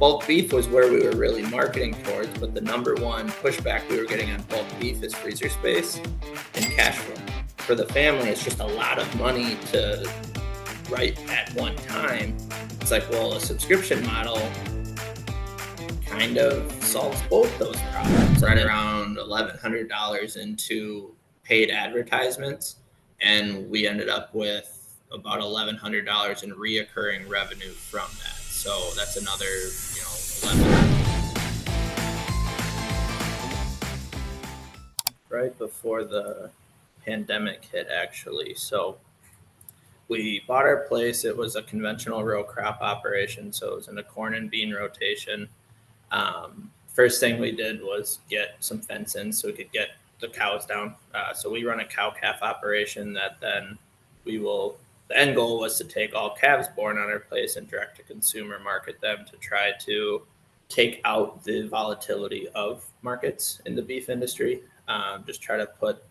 bulk beef was where we were really marketing towards, but the number one pushback we were getting on bulk beef is freezer space and cash flow. For the family, it's just a lot of money to write at one time. It's like, well, a subscription model kind of solves both those problems. Right around $1,100 into paid advertisements, and we ended up with about $1,100 in reoccurring revenue from that. So that's another, 11. Right before the pandemic hit, actually. So we bought our place. It was a conventional row crop operation, so it was in a corn and bean rotation. First thing we did was get some fence in so we could get the cows down. So we run a cow-calf operation that then the end goal was to take all calves born on our place and direct-to-consumer market them to try to take out the volatility of markets in the beef industry. Just try to put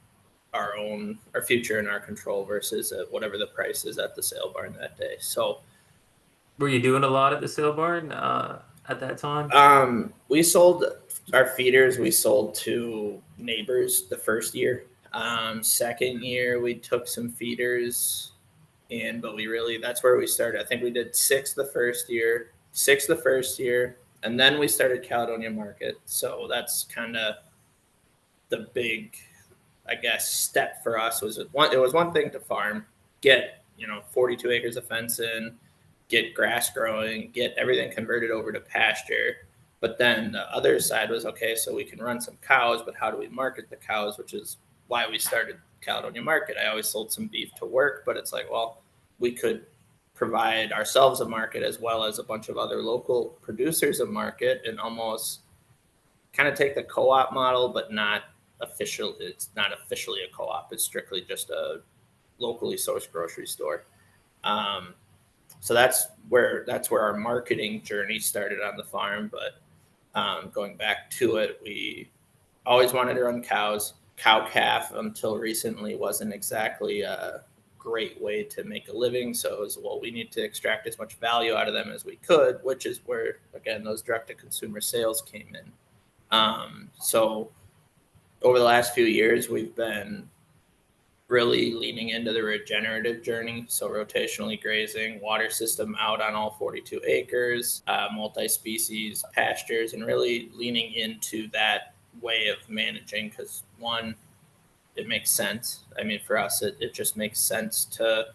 our future in our control versus whatever the price is at the sale barn that day. So, were you doing a lot at the sale barn at that time? We sold our feeders. We sold to neighbors the first year. Second year, we took some feeders in, but that's where we started. I think we did six the first year, and then we started Caledonia Market. So that's kind of the big, I guess, step for us. It was one thing to farm, get 42 acres of fence in, get grass growing, get everything converted over to pasture. But then the other side was, okay, so we can run some cows, but how do we market the cows, which is why we started Caledonia Market. I always sold some beef to work, but it's like, well, we could provide ourselves a market as well as a bunch of other local producers a market, and almost kind of take the co-op model, but not official. It's not officially a co-op. It's strictly just a locally sourced grocery store. So that's where our marketing journey started on the farm. But going back to it, we always wanted to run cows. Cow-calf until recently wasn't exactly a great way to make a living. So it was, well, we need to extract as much value out of them as we could, which is where, again, those direct-to-consumer sales came in. So over the last few years, we've been really leaning into the regenerative journey. So rotationally grazing, water system out on all 42 acres, multi-species pastures, and really leaning into that way of managing, because one, it makes sense. I mean, for us, it just makes sense to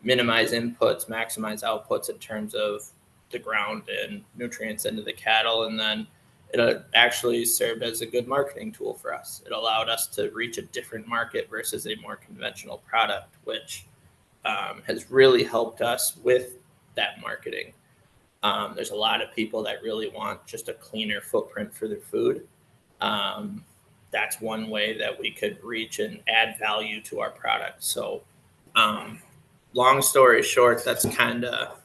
minimize inputs, maximize outputs in terms of the ground and nutrients into the cattle. And then it actually served as a good marketing tool for us. It allowed us to reach a different market versus a more conventional product, which has really helped us with that marketing. There's a lot of people that really want just a cleaner footprint for their food. That's one way that we could reach and add value to our product. So long story short, that's kind of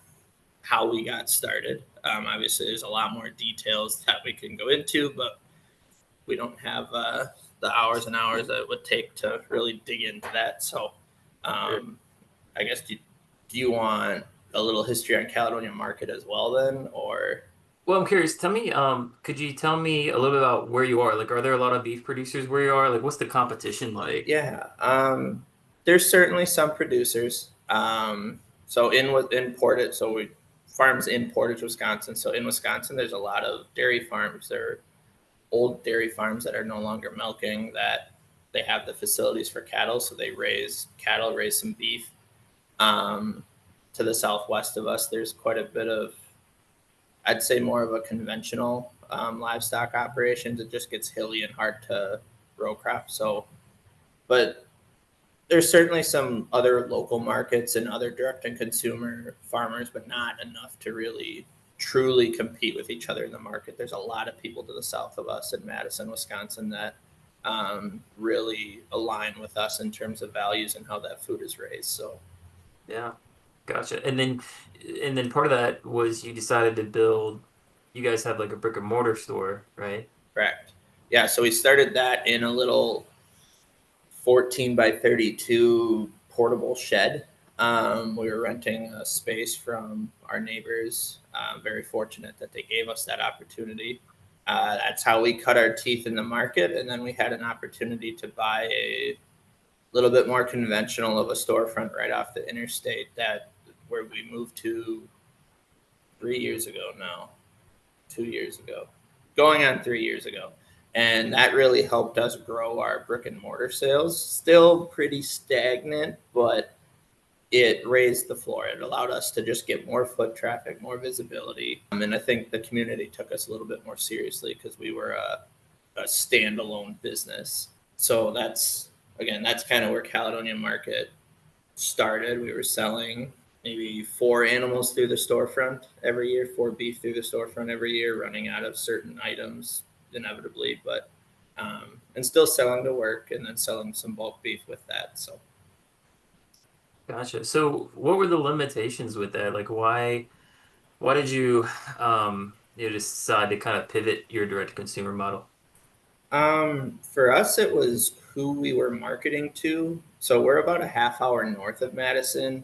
how we got started. Obviously, there's a lot more details that we can go into, but we don't have the hours and hours that it would take to really dig into that. So I guess, do you want a little history on Caledonia Market as well then, or? Well, I'm curious. Tell me, could you tell me a little bit about where you are? Like, are there a lot of beef producers where you are? Like, what's the competition like? Yeah, there's certainly some producers. So in Portage, farms in Portage, Wisconsin. So in Wisconsin, there's a lot of dairy farms. There are old dairy farms that are no longer milking, that they have the facilities for cattle. So they raise cattle, raise some beef. To the southwest of us, there's quite a bit of, I'd say, more of a conventional livestock operations. It just gets hilly and hard to row crop. So, but there's certainly some other local markets and other direct and consumer farmers, but not enough to really truly compete with each other in the market. There's a lot of people to the south of us in Madison, Wisconsin, that really align with us in terms of values and how that food is raised. So, Yeah, gotcha. And then part of that was you decided to build. You guys have like a brick and mortar store, right? correct. Yeah, so we started that in a little 14 by 32 portable shed. We were renting a space from our neighbors Very fortunate that they gave us that opportunity. That's how we cut our teeth in the market, and then we had an opportunity to buy a little bit more conventional of a storefront right off the interstate that where we moved to 3 years ago now, 2 years ago, going on 3 years ago. And that really helped us grow our brick and mortar sales. Still pretty stagnant, but it raised the floor. It allowed us to just get more foot traffic, more visibility. And I think the community took us a little bit more seriously because we were a standalone business. So that's kind of where Caledonia Market started. We were selling maybe four animals through the storefront every year, four beef through the storefront every year, running out of certain items inevitably, but and still selling to work and then selling some bulk beef with that. So Gotcha. So what were the limitations with that? Like why did you decide to kind of pivot your direct to consumer model? for us, it was who we were marketing to. So we're about a half hour north of Madison.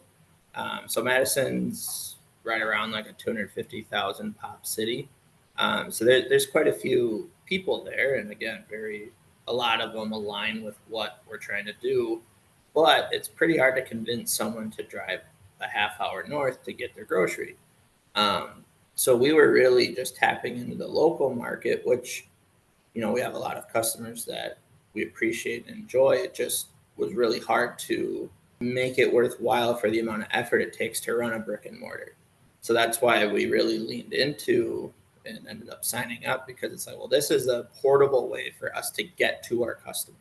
So Madison's right around like a 250,000 pop city. So there's quite a few people there, and again, a lot of them align with what we're trying to do. But it's pretty hard to convince someone to drive a half hour north to get their grocery. So we were really just tapping into the local market, which we have a lot of customers that we appreciate and enjoy. It just was really hard to make it worthwhile for the amount of effort it takes to run a brick and mortar. So that's why we really leaned into and ended up signing up because it's like, well, this is a portable way for us to get to our customer.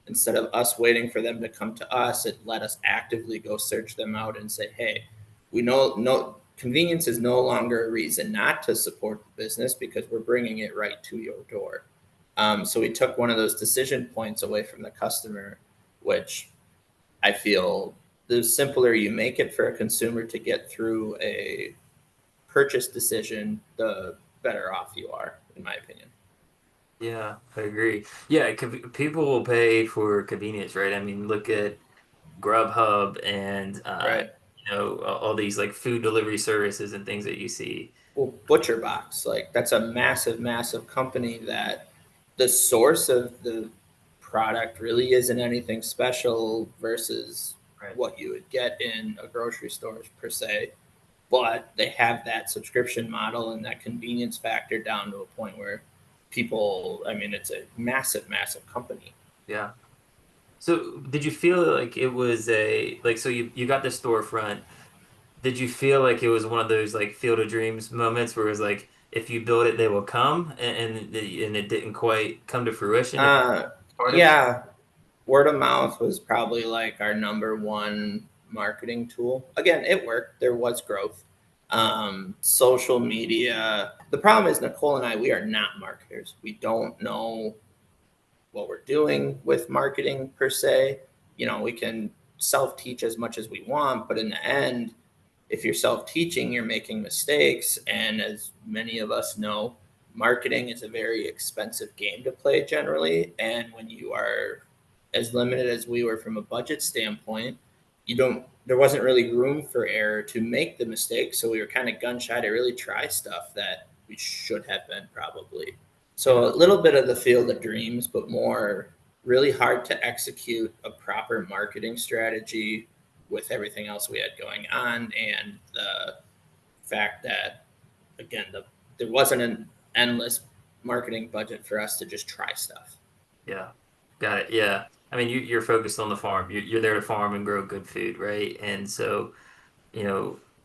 Instead of us waiting for them to come to us, it let us actively go search them out and say, hey, we know no convenience is no longer a reason not to support the business because we're bringing it right to your door. So we took one of those decision points away from the customer, which I feel the simpler you make it for a consumer to get through a purchase decision, the better off you are, in my opinion. Yeah, I agree. Yeah, people will pay for convenience, right? I mean, look at Grubhub and Right. all these like food delivery services and things that you see. Well, Butcher Box, like that's a massive, massive company that the source of the product really isn't anything special versus Right. what you would get in a grocery store per se. But they have that subscription model and that convenience factor down to a point where people, I mean, it's a massive, massive company. Yeah. So did you feel like it was so you got the storefront. Did you feel like it was one of those like Field of Dreams moments where it was like if you build it, they will come, and it didn't quite come to fruition if Uh, part of it? yeah, word of mouth was probably like our number one marketing tool. Again, it worked. There was growth. Social media. The problem is Nicole and I, we are not marketers. We don't know what we're doing with marketing per se. We can self teach as much as we want, but in the end, if you're self teaching, you're making mistakes. And as many of us know, marketing is a very expensive game to play generally. And when you are as limited as we were from a budget standpoint, there wasn't really room for error to make the mistake. So we were kind of gun shy to really try stuff that we should have been probably. So Yeah. a little bit of the field of dreams, but more really hard to execute a proper marketing strategy with everything else we had going on, and the fact that again there wasn't an endless marketing budget for us to just try stuff. Yeah. Got it. Yeah. I mean, you're focused on the farm. You're there to farm and grow good food, right? And so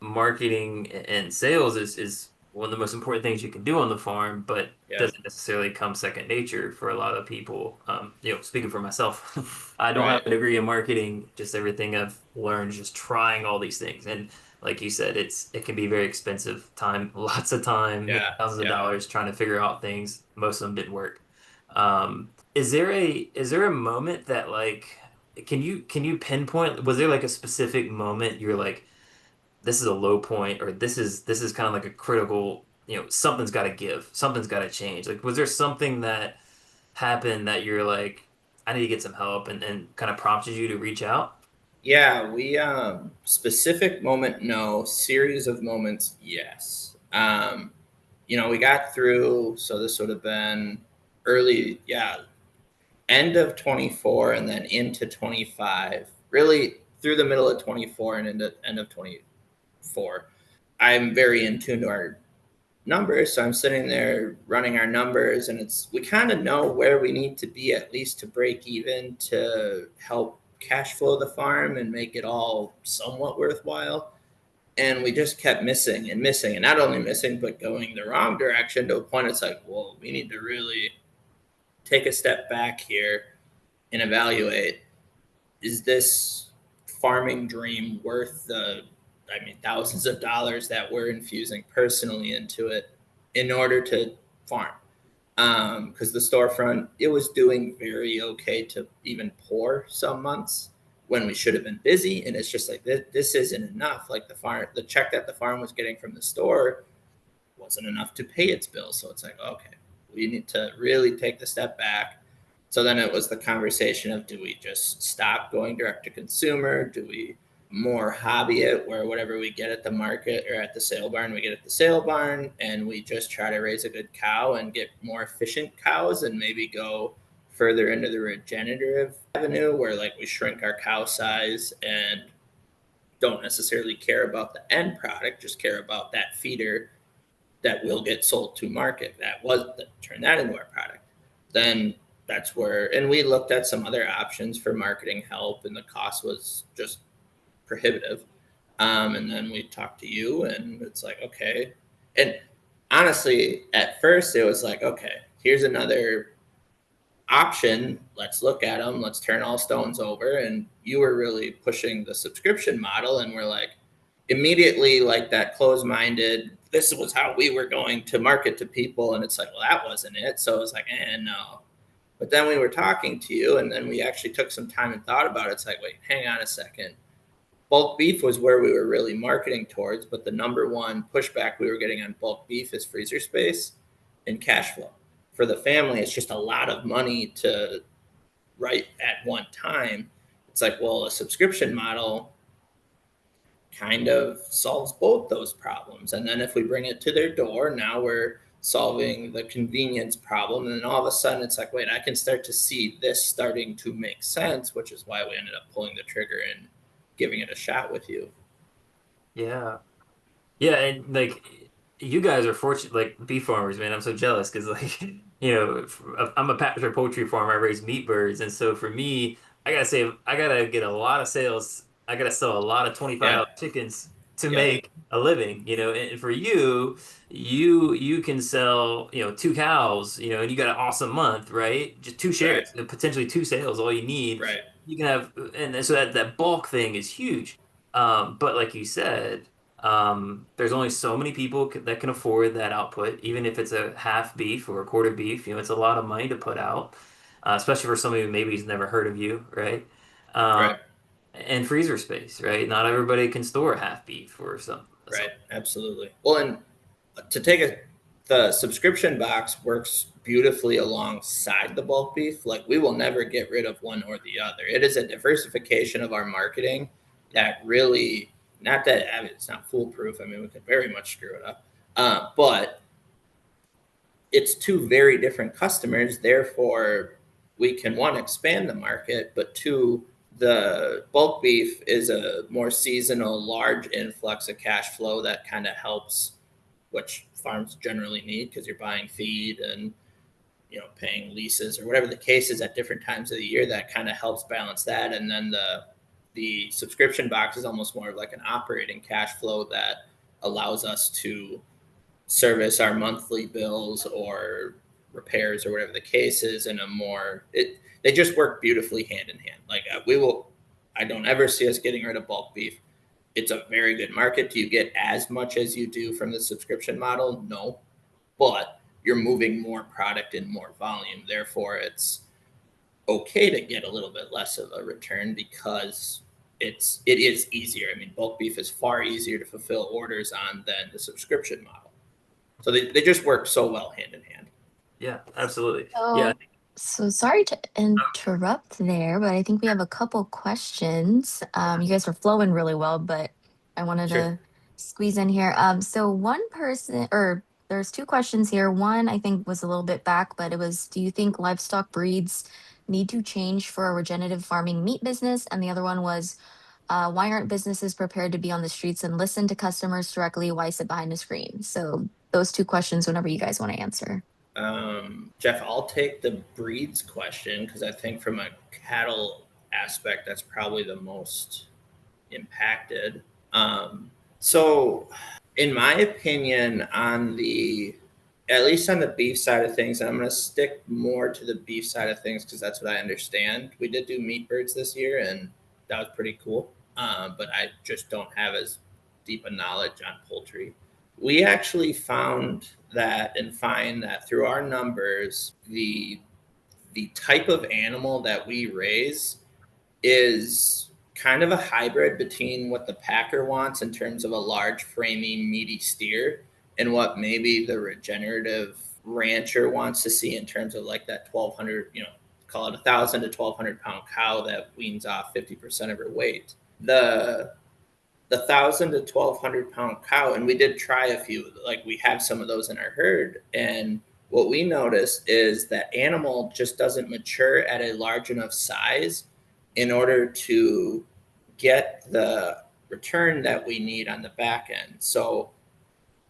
marketing and sales is one of the most important things you can do on the farm, but Yeah. doesn't necessarily come second nature for a lot of people. Speaking for myself, I don't have Right. a degree in marketing, just everything I've learned just trying all these things. And like you said, it can be very expensive time, lots of time, Yeah. thousands of Yeah. dollars trying to figure out things. Most of them didn't work. Is there a moment that like can you pinpoint, was there like a specific moment you're like, this is a low point, or this is kind of like a critical, something's got to give, something's got to change. Like, was there something that happened that you're like, I need to get some help, and kind of prompted you to reach out? Yeah, we specific moment, no. Series of moments, yes. Um, we got through, so this would have been early, yeah, end of 24 and then into 25, really through the middle of 24 and into end of 24. I'm very in tune to our numbers. So I'm sitting there running our numbers, and we kind of know where we need to be at least to break even to help cash flow the farm and make it all somewhat worthwhile. And we just kept missing and missing, and not only missing, but going the wrong direction to a point it's like, well, we need to really take a step back here and evaluate, is this farming dream worth thousands of dollars that we're infusing personally into it in order to farm? Because the storefront, it was doing very okay to even poor some months when we should have been busy, and it's just like this isn't enough. Like the check that the farm was getting from the store wasn't enough to pay its bills. So it's like, okay, we need to really take the step back. So then it was the conversation of, do we just stop going direct to consumer? Do we more hobby it, where whatever we get at the market or at the sale barn, we get at the sale barn, and we just try to raise a good cow and get more efficient cows, and maybe go further into the regenerative avenue where like we shrink our cow size and don't necessarily care about the end product, just care about that feeder that will get sold to market. That turn that into our product. Then that's where, and we looked at some other options for marketing help, and the cost was just prohibitive. And then we talked to you, and it's like, okay. And honestly, at first, it was like, okay, here's another option. Let's look at them. Let's turn all stones over. And you were really pushing the subscription model, and we're like, immediately, like that closed minded, this was how we were going to market to people. And it's like, well, that wasn't it. So it was like, no. But then we were talking to you, and then we actually took some time and thought about it. It's like, wait, hang on a second. Bulk beef was where we were really marketing towards, but the number one pushback we were getting on bulk beef is freezer space and cash flow. For the family, it's just a lot of money to write at one time. It's like, well, a subscription model kind of solves both those problems. And then if we bring it to their door, now we're solving the convenience problem. And then all of a sudden it's like, wait, I can start to see this starting to make sense, which is why we ended up pulling the trigger and giving it a shot with you. Yeah. Yeah, and like you guys are fortunate, like beef farmers, man. I'm so jealous because, like, I'm a pasture poultry farmer. I raise meat birds, and so for me, I gotta get a lot of sales. I gotta sell a lot of Yeah. $25 chickens to Yep. make a living, And for you, you can sell, two cows, and you got an awesome month, right? Just two Right. shares, potentially two sales, all you need. Right. You can have, and so that bulk thing is huge. But like you said. There's only so many people that can afford that output, even if it's a half beef or a quarter beef. It's a lot of money to put out, especially for somebody who maybe has never heard of you, right? Um, Right. and freezer space, right? Not everybody can store a half beef or Right. something. Absolutely. Well, and to take it, the subscription box works beautifully alongside the bulk beef. Like, we will never get rid of one or the other. It is a diversification of our marketing that really, not that, I mean, it's not foolproof. I mean, we could very much screw it up. But it's two very different customers. Therefore, we can, one, expand the market, but two, the bulk beef is a more seasonal, large influx of cash flow that kind of helps, which farms generally need because you're buying feed and paying leases or whatever the case is at different times of the year. That kind of helps balance that. And then the subscription box is almost more of like an operating cash flow that allows us to service our monthly bills or repairs or whatever the case is in a more, they just work beautifully hand in hand. Like, I don't ever see us getting rid of bulk beef. It's a very good market. Do you get as much as you do from the subscription model? No, but you're moving more product in more volume. Therefore, it's okay to get a little bit less of a return because it is easier. I mean, bulk beef is far easier to fulfill orders on than the subscription model. So they just work so well hand in hand. Yeah, absolutely. Yeah. So, so sorry to interrupt there, but I think we have a couple questions. You guys are flowing really well, but I wanted Sure. to squeeze in here. So one person, or there's two questions here. One I think was a little bit back, but it was, do you think livestock breeds need to change for a regenerative farming meat business? And the other one was, why aren't businesses prepared to be on the streets and listen to customers directly? Why sit behind a screen? So those two questions, whenever you guys want to answer. Jeff, I'll take the breeds question because I think from a cattle aspect, that's probably the most impacted. So, in my opinion, at least on the beef side of things, and I'm going to stick more to the beef side of things because that's what I understand. We did do meat birds this year, and that was pretty cool. But I just don't have as deep a knowledge on poultry. We actually found that and find that through our numbers, the type of animal that we raise is kind of a hybrid between what the packer wants in terms of a large framing meaty steer and what maybe the regenerative rancher wants to see in terms of like that 1200, call it 1,000 to 1,200 pound cow that weans off 50% of her weight. The 1,000 to 1,200 pound cow, and we did try a few, like we have some of those in our herd, and what we noticed is that animal just doesn't mature at a large enough size in order to get the return that we need on the back end. So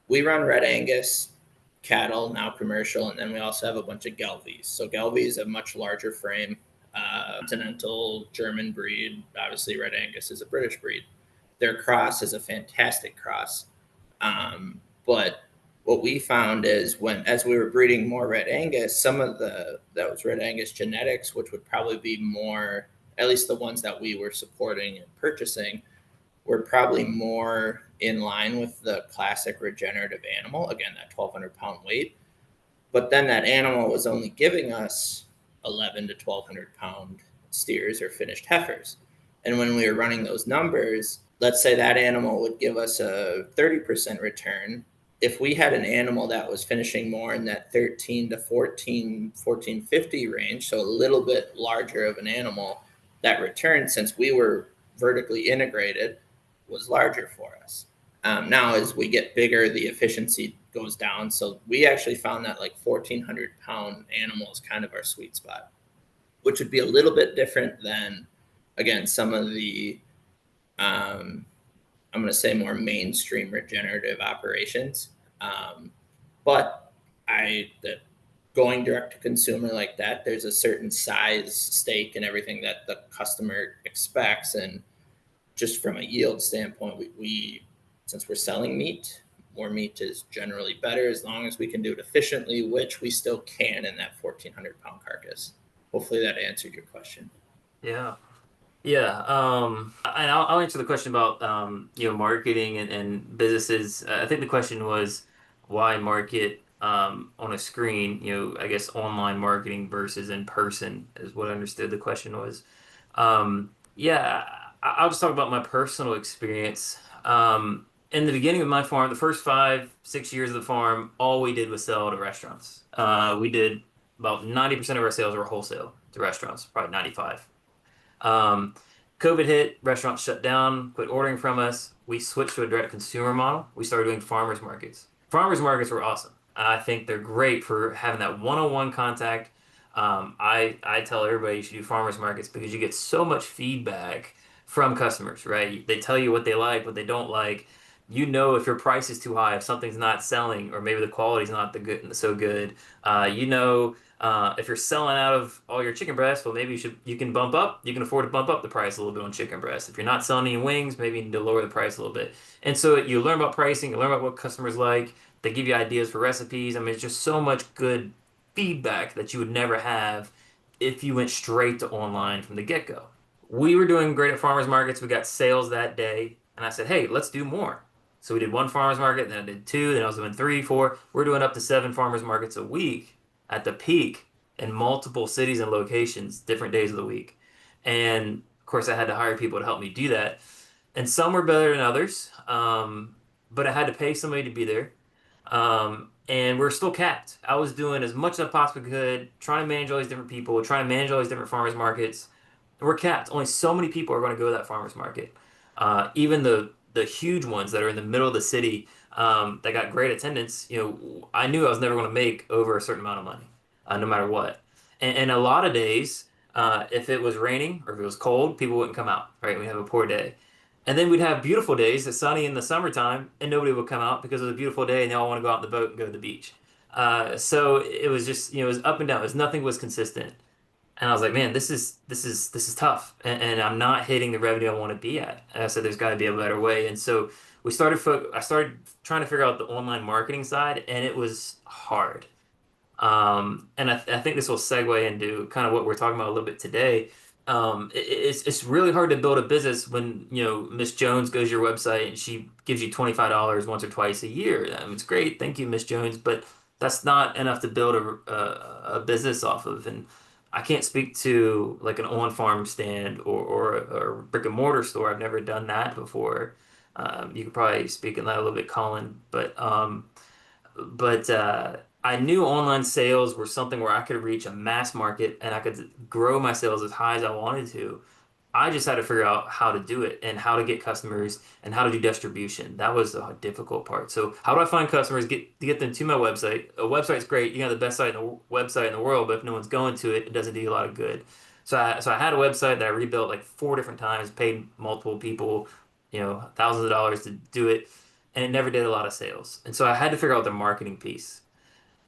we run Red Angus cattle, now commercial, and then we also have a bunch of Gelvies. So Gelvies is a much larger frame, continental German breed. Obviously, Red Angus is a British breed. Their cross is a fantastic cross. But what we found is as we were breeding more Red Angus, some of that was Red Angus genetics, which would probably be more, at least the ones that we were supporting and purchasing, were probably more in line with the classic regenerative animal. Again, that 1,200 pound weight. But then that animal was only giving us 11 to 1,200 pound steers or finished heifers. And when we were running those numbers, let's say that animal would give us a 30% return. If we had an animal that was finishing more in that 13 to 1450 range, so a little bit larger of an animal, that return, since we were vertically integrated, was larger for us. Now, as we get bigger, the efficiency goes down. So we actually found that like 1,400 pound animal is kind of our sweet spot, which would be a little bit different than, again, some of the, I'm going to say more mainstream regenerative operations. But going direct to consumer like that, there's a certain size, steak, and everything that the customer expects. And just from a yield standpoint, we since we're selling meat, more meat is generally better as long as we can do it efficiently, which we still can in that 1,400 pound carcass. Hopefully that answered your question. Yeah. Yeah, and I'll answer the question about marketing and businesses. I think the question was why market on a screen. I guess online marketing versus in person is what I understood the question was. Yeah, I'll just talk about my personal experience. In the beginning of my farm, the first 5, 6 years of the farm, all we did was sell to restaurants. We did about 90% of our sales were wholesale to restaurants, probably 95. Um, COVID hit, restaurants shut down, quit ordering from us. We switched to a direct consumer model. We started doing farmers markets. Farmers markets were awesome. I think they're great for having that one-on-one contact. I tell everybody you should do farmers markets because you get so much feedback from customers, right? They tell you what they like, what they don't like. If your price is too high, if something's not selling, or maybe the quality's not so good. If you're selling out of all your chicken breasts, well, maybe you can afford to bump up the price a little bit on chicken breasts. If you're not selling any wings, maybe you need to lower the price a little bit. And so you learn about pricing, you learn about what customers like. They give you ideas for recipes. I mean, it's just so much good feedback that you would never have if you went straight to online from the get-go. We were doing great at farmers markets. We got sales that day, and I said, "Hey, let's do more." So we did one farmers market, then I did two, then I was doing three, four. We're doing up to 7 farmers markets a week at the peak in multiple cities and locations, different days of the week. And of course, I had to hire people to help me do that. And some were better than others, but I had to pay somebody to be there. And we're still capped. I was doing as much as I possibly could, trying to manage all these different people, trying to manage all these different farmers markets. We're capped. Only so many people are going to go to that farmers market. Even the the huge ones that are in the middle of the city, that got great attendance, I knew I was never going to make over a certain amount of money, no matter what. And a lot of days, if it was raining or if it was cold, people wouldn't come out, right? We'd have a poor day. And then we'd have beautiful days, it's sunny in the summertime, and nobody would come out because it was a beautiful day and they all want to go out in the boat and go to the beach. So it was just, it was up and down. It was, nothing was consistent. And I was like, man, this is tough, and I'm not hitting the revenue I want to be at. And I said, there's got to be a better way. And so I started trying to figure out the online marketing side, and it was hard. And I think this will segue into kind of what we're talking about a little bit today. It's really hard to build a business when, Miss Jones goes to your website and she gives you $25 once or twice a year. I mean, it's great. Thank you, Miss Jones. But that's not enough to build a business off of. And I can't speak to like an on-farm stand or a brick and mortar store. I've never done that before. You could probably speak on that a little bit, Colin. But I knew online sales were something where I could reach a mass market and I could grow my sales as high as I wanted to. I just had to figure out how to do it and how to get customers and how to do distribution. That was the difficult part. So how do I find customers, get them to my website? A website's great. You have the best website in the world, but if no one's going to it, it doesn't do you a lot of good. So I had a website that I rebuilt like 4 different times, paid multiple people, thousands of dollars to do it, and it never did a lot of sales. And so I had to figure out the marketing piece.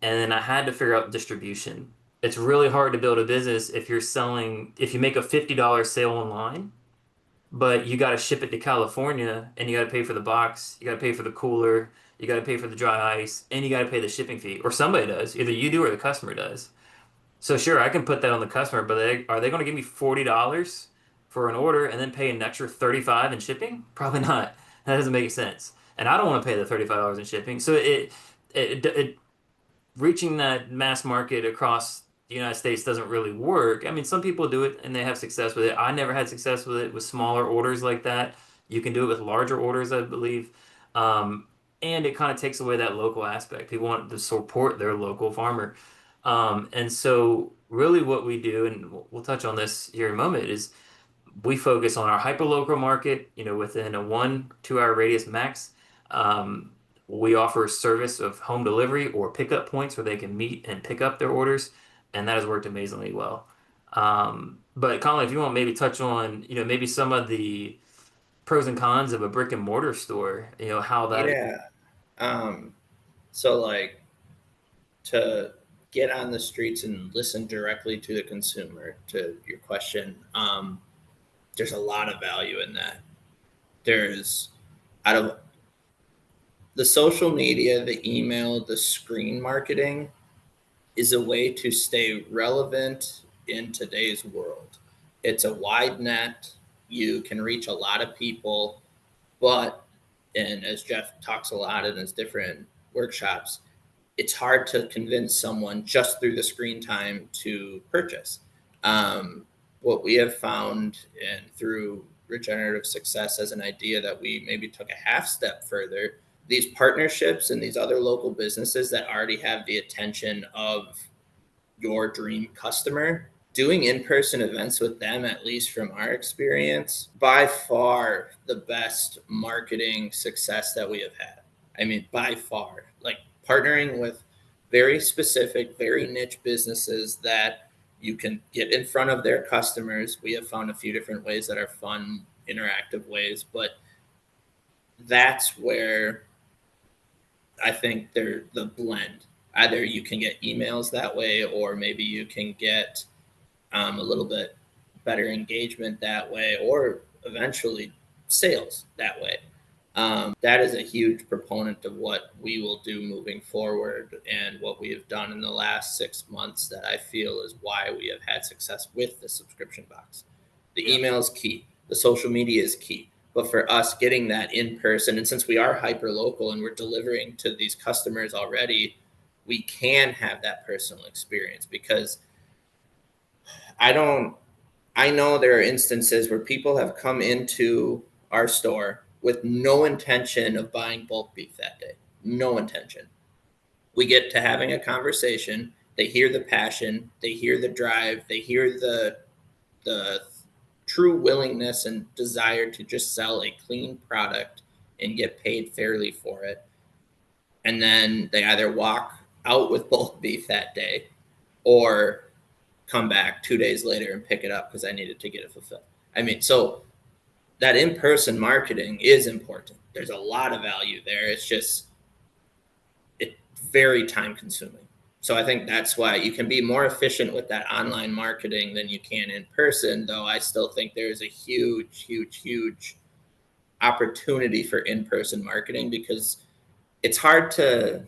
And then I had to figure out distribution. It's really hard to build a business if you make a $50 sale online, but you got to ship it to California and you got to pay for the box, you got to pay for the cooler, you got to pay for the dry ice, and you got to pay the shipping fee, or somebody does. Either you do or the customer does. So sure, I can put that on the customer, but are they going to give me $40 for an order and then pay an extra 35 in shipping? Probably not. That doesn't make sense. And I don't want to pay the $35 in shipping. So it reaching that mass market across the United States doesn't really work. I mean, some people do it and they have success with it. I never had success with it with smaller orders like that. You can do it with larger orders, I believe. Um, and it kind of takes away that local aspect. People want to support their local farmer. And so, really, what we do, and we'll touch on this here in a moment, is we focus on our hyperlocal market, within a 1 2 hour radius max. Um, we offer a service of home delivery or pickup points where they can meet and pick up their orders, and that has worked amazingly well. But Colin, if you want, maybe touch on, maybe some of the pros and cons of a brick and mortar store, how that. Yeah. So like to get on the streets and listen directly to the consumer, to your question, there's a lot of value in that. There's out of the social media, the email, the screen marketing is a way to stay relevant in today's world. It's a wide net. You can reach a lot of people, but, and as Jeff talks a lot in his different workshops, it's hard to convince someone just through the screen time to purchase. What we have found, and through regenerative success as an idea that we maybe took a half step further, these partnerships and these other local businesses that already have the attention of your dream customer, doing in-person events with them, at least from our experience, by far the best marketing success that we have had. I mean, by far, like partnering with very specific, very niche businesses that you can get in front of their customers. We have found a few different ways that are fun, interactive ways, but that's where I think they're the blend. Either you can get emails that way, or maybe you can get a little bit better engagement that way, or eventually sales that way. That is a huge proponent of what we will do moving forward, and what we have done in the last 6 months that I feel is why we have had success with the subscription box. The email is key. The social media is key. But for us, getting that in person, and since we are hyper local and we're delivering to these customers already, we can have that personal experience. Because I know there are instances where people have come into our store with no intention of buying bulk beef that day. No intention. We get to having a conversation. They hear the passion. They hear the drive. They hear the true willingness and desire to just sell a clean product and get paid fairly for it. And then they either walk out with bulk beef that day or come back 2 days later and pick it up because I needed to get it fulfilled. I mean, so that in-person marketing is important. There's a lot of value there. It's just it's very time consuming. So I think that's why you can be more efficient with that online marketing than you can in person, though I still think there's a huge opportunity for in-person marketing because it's hard to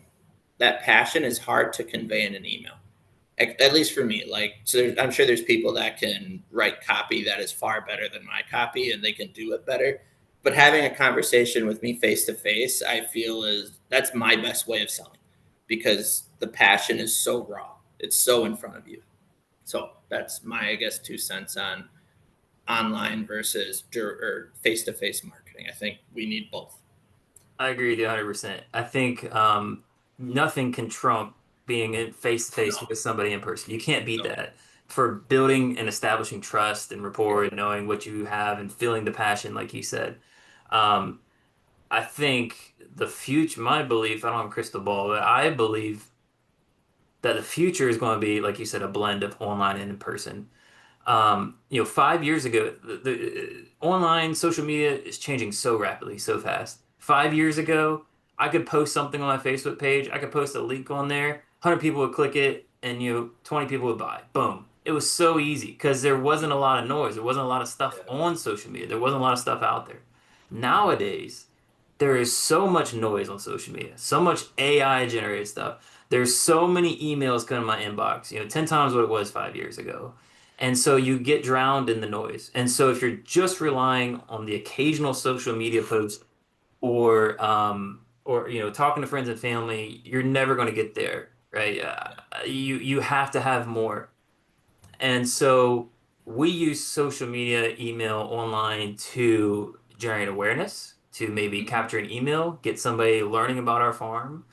that passion is hard to convey in an email. At least for me, like, so I'm sure there's people that can write copy that is far better than my copy and they can do it better. But having a conversation with me face to face, I feel that's my best way of selling because the passion is so raw. It's so in front of you. So that's my, I guess, 2 cents on online versus or face to face marketing. I think we need both. I agree with you 100%. I think nothing can trump being in face to face No, with somebody in person. You can't beat no. that for building and establishing trust and rapport Yep. and knowing what you have and feeling the passion, like you said. Um, I think the future, my belief, I don't have a crystal ball, but I believe that the future is going to be, like you said, a blend of online and in person. 5 years ago, the online social media is changing so rapidly, so fast. 5 years ago, I could post something on my Facebook page. I could post a link on there. 100 people would click it, and 20 people would buy. Boom. It was so easy because there wasn't a lot of noise. There wasn't a lot of stuff Yeah. on social media. There wasn't a lot of stuff out there. Nowadays, there is so much noise on social media, so much AI generated stuff. There's so many emails coming in my inbox, 10 times what it was 5 years ago. And so you get drowned in the noise. And so if you're just relying on the occasional social media post or talking to friends and family, you're never going to get there, right? You have to have more. And so we use social media, email, online to generate awareness, to maybe Mm-hmm. capture an email, get somebody learning about our farm.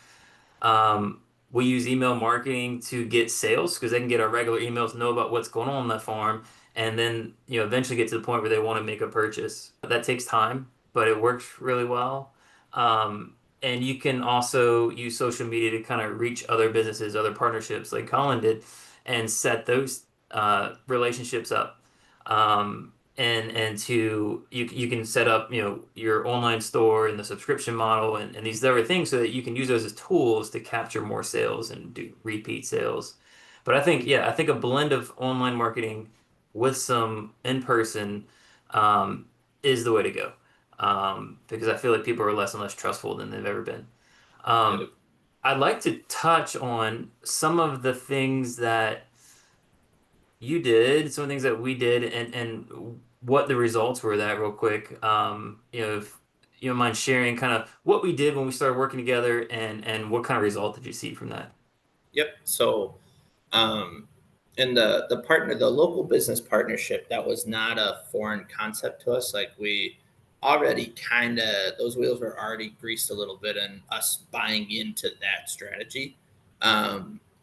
We use email marketing to get sales because they can get our regular emails, know about what's going on the farm, and then eventually get to the point where they want to make a purchase. That takes time, but it works really well. And you can also use social media to kind of reach other businesses, other partnerships, like Colin did, and set those relationships up. And you can set up your online store and the subscription model and these other things so that you can use those as tools to capture more sales and do repeat sales. But I think a blend of online marketing with some in person is the way to go, because I feel like people are less and less trustful than they've ever been. Yep. um, I'd like to touch on some of the things that you did, some of the things that we did, and what the results were of that real quick. If you don't mind sharing kind of what we did when we started working together and what kind of result did you see from that? Yep. So, um, and the local business partnership, that was not a foreign concept to us. Like we already kind of those wheels were already greased a little bit, and us buying into that strategy.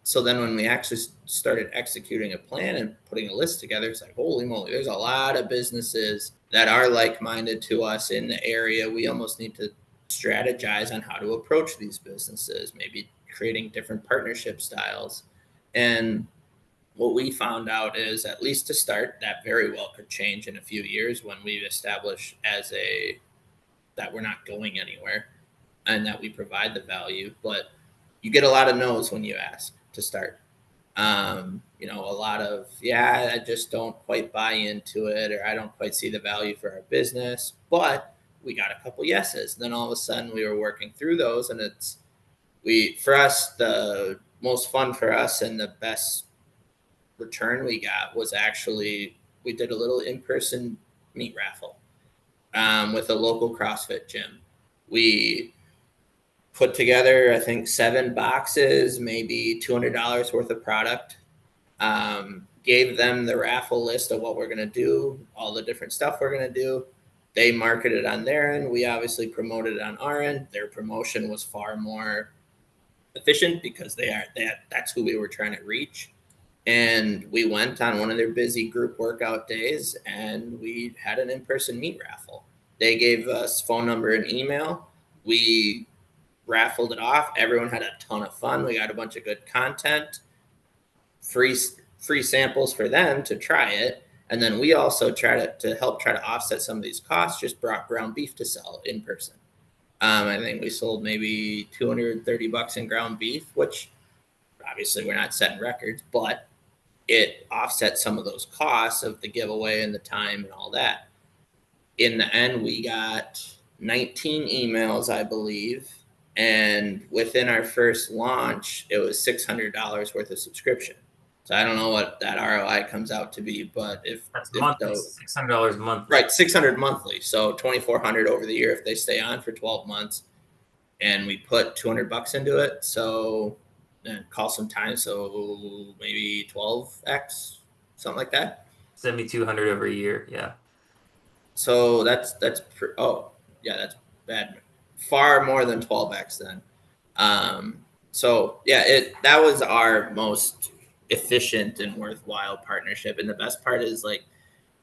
So then when we actually started executing a plan and putting a list together, it's like, holy moly, there's a lot of businesses that are like-minded to us in the area. We almost need to strategize on how to approach these businesses, maybe creating different partnership styles. And what we found out is, at least to start, that very well could change in a few years when we establish that we're not going anywhere and that we provide the value. But you get a lot of no's when you ask to start. A lot of, yeah, I just don't quite buy into it, or I don't quite see the value for our business. But we got a couple yeses. Then all of a sudden we were working through those, and for us, the most fun for us and the best return we got was actually we did a little in-person meat raffle with a local CrossFit gym. We put together, I think, 7 boxes, maybe $200 worth of product. Gave them the raffle list of what we're going to do, all the different stuff we're going to do. They marketed on their end. We obviously promoted it on our end. Their promotion was far more efficient because that's who we were trying to reach. And we went on one of their busy group workout days and we had an in-person meat raffle. They gave us phone number and email. We raffled it off. Everyone had a ton of fun. We got a bunch of good content, free free samples for them to try it. And then we also to help try to offset some of these costs, just brought ground beef to sell in person. I think we sold maybe $230 in ground beef, which obviously we're not setting records, but it offset some of those costs of the giveaway and the time and all that. In the end, we got 19 emails, I believe. And within our first launch, it was $600 worth of subscription. So I don't know what that ROI comes out to be, but That's if monthly, the $600 monthly. right 600 monthly, so 2,400 over the year if they stay on for 12 months, and we put $200 into it. So and call some time, so maybe 12x, something like that. 7,200 over a year. Yeah. So oh yeah, that's bad. Far more than 12x then. So yeah, that was our most efficient and worthwhile partnership. And the best part is like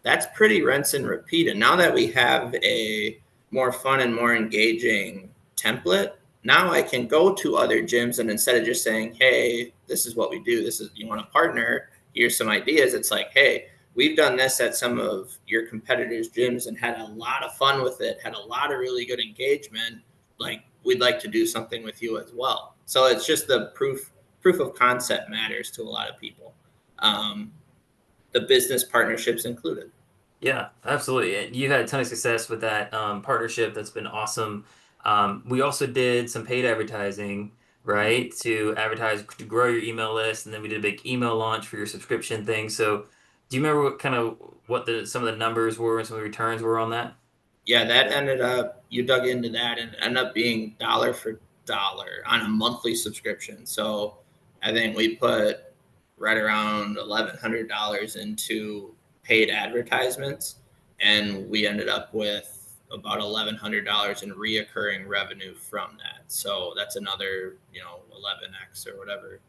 that's pretty rinse and repeat. And now that we have a more fun and more engaging template, now I can go to other gyms and instead of just saying, hey, this is what we do, this is you want to partner, here's some ideas, it's like, hey, we've done this at some of your competitors' gyms and had a lot of fun with it, had a lot of really good engagement. Like we'd like to do something with you as well. So it's just the proof of concept matters to a lot of people. The business partnerships included. Yeah, absolutely. You had a ton of success with that partnership. That's been awesome. We also did some paid advertising, right, to advertise to grow your email list, and then we did a big email launch for your subscription thing. So, do you remember what the some of the numbers were and some of the returns were on that? Yeah, that ended up, you dug into that and ended up being dollar for dollar on a monthly subscription. So I think we put right around $1,100 into paid advertisements, and we ended up with about $1,100 in reoccurring revenue from that. So that's another 11x or whatever,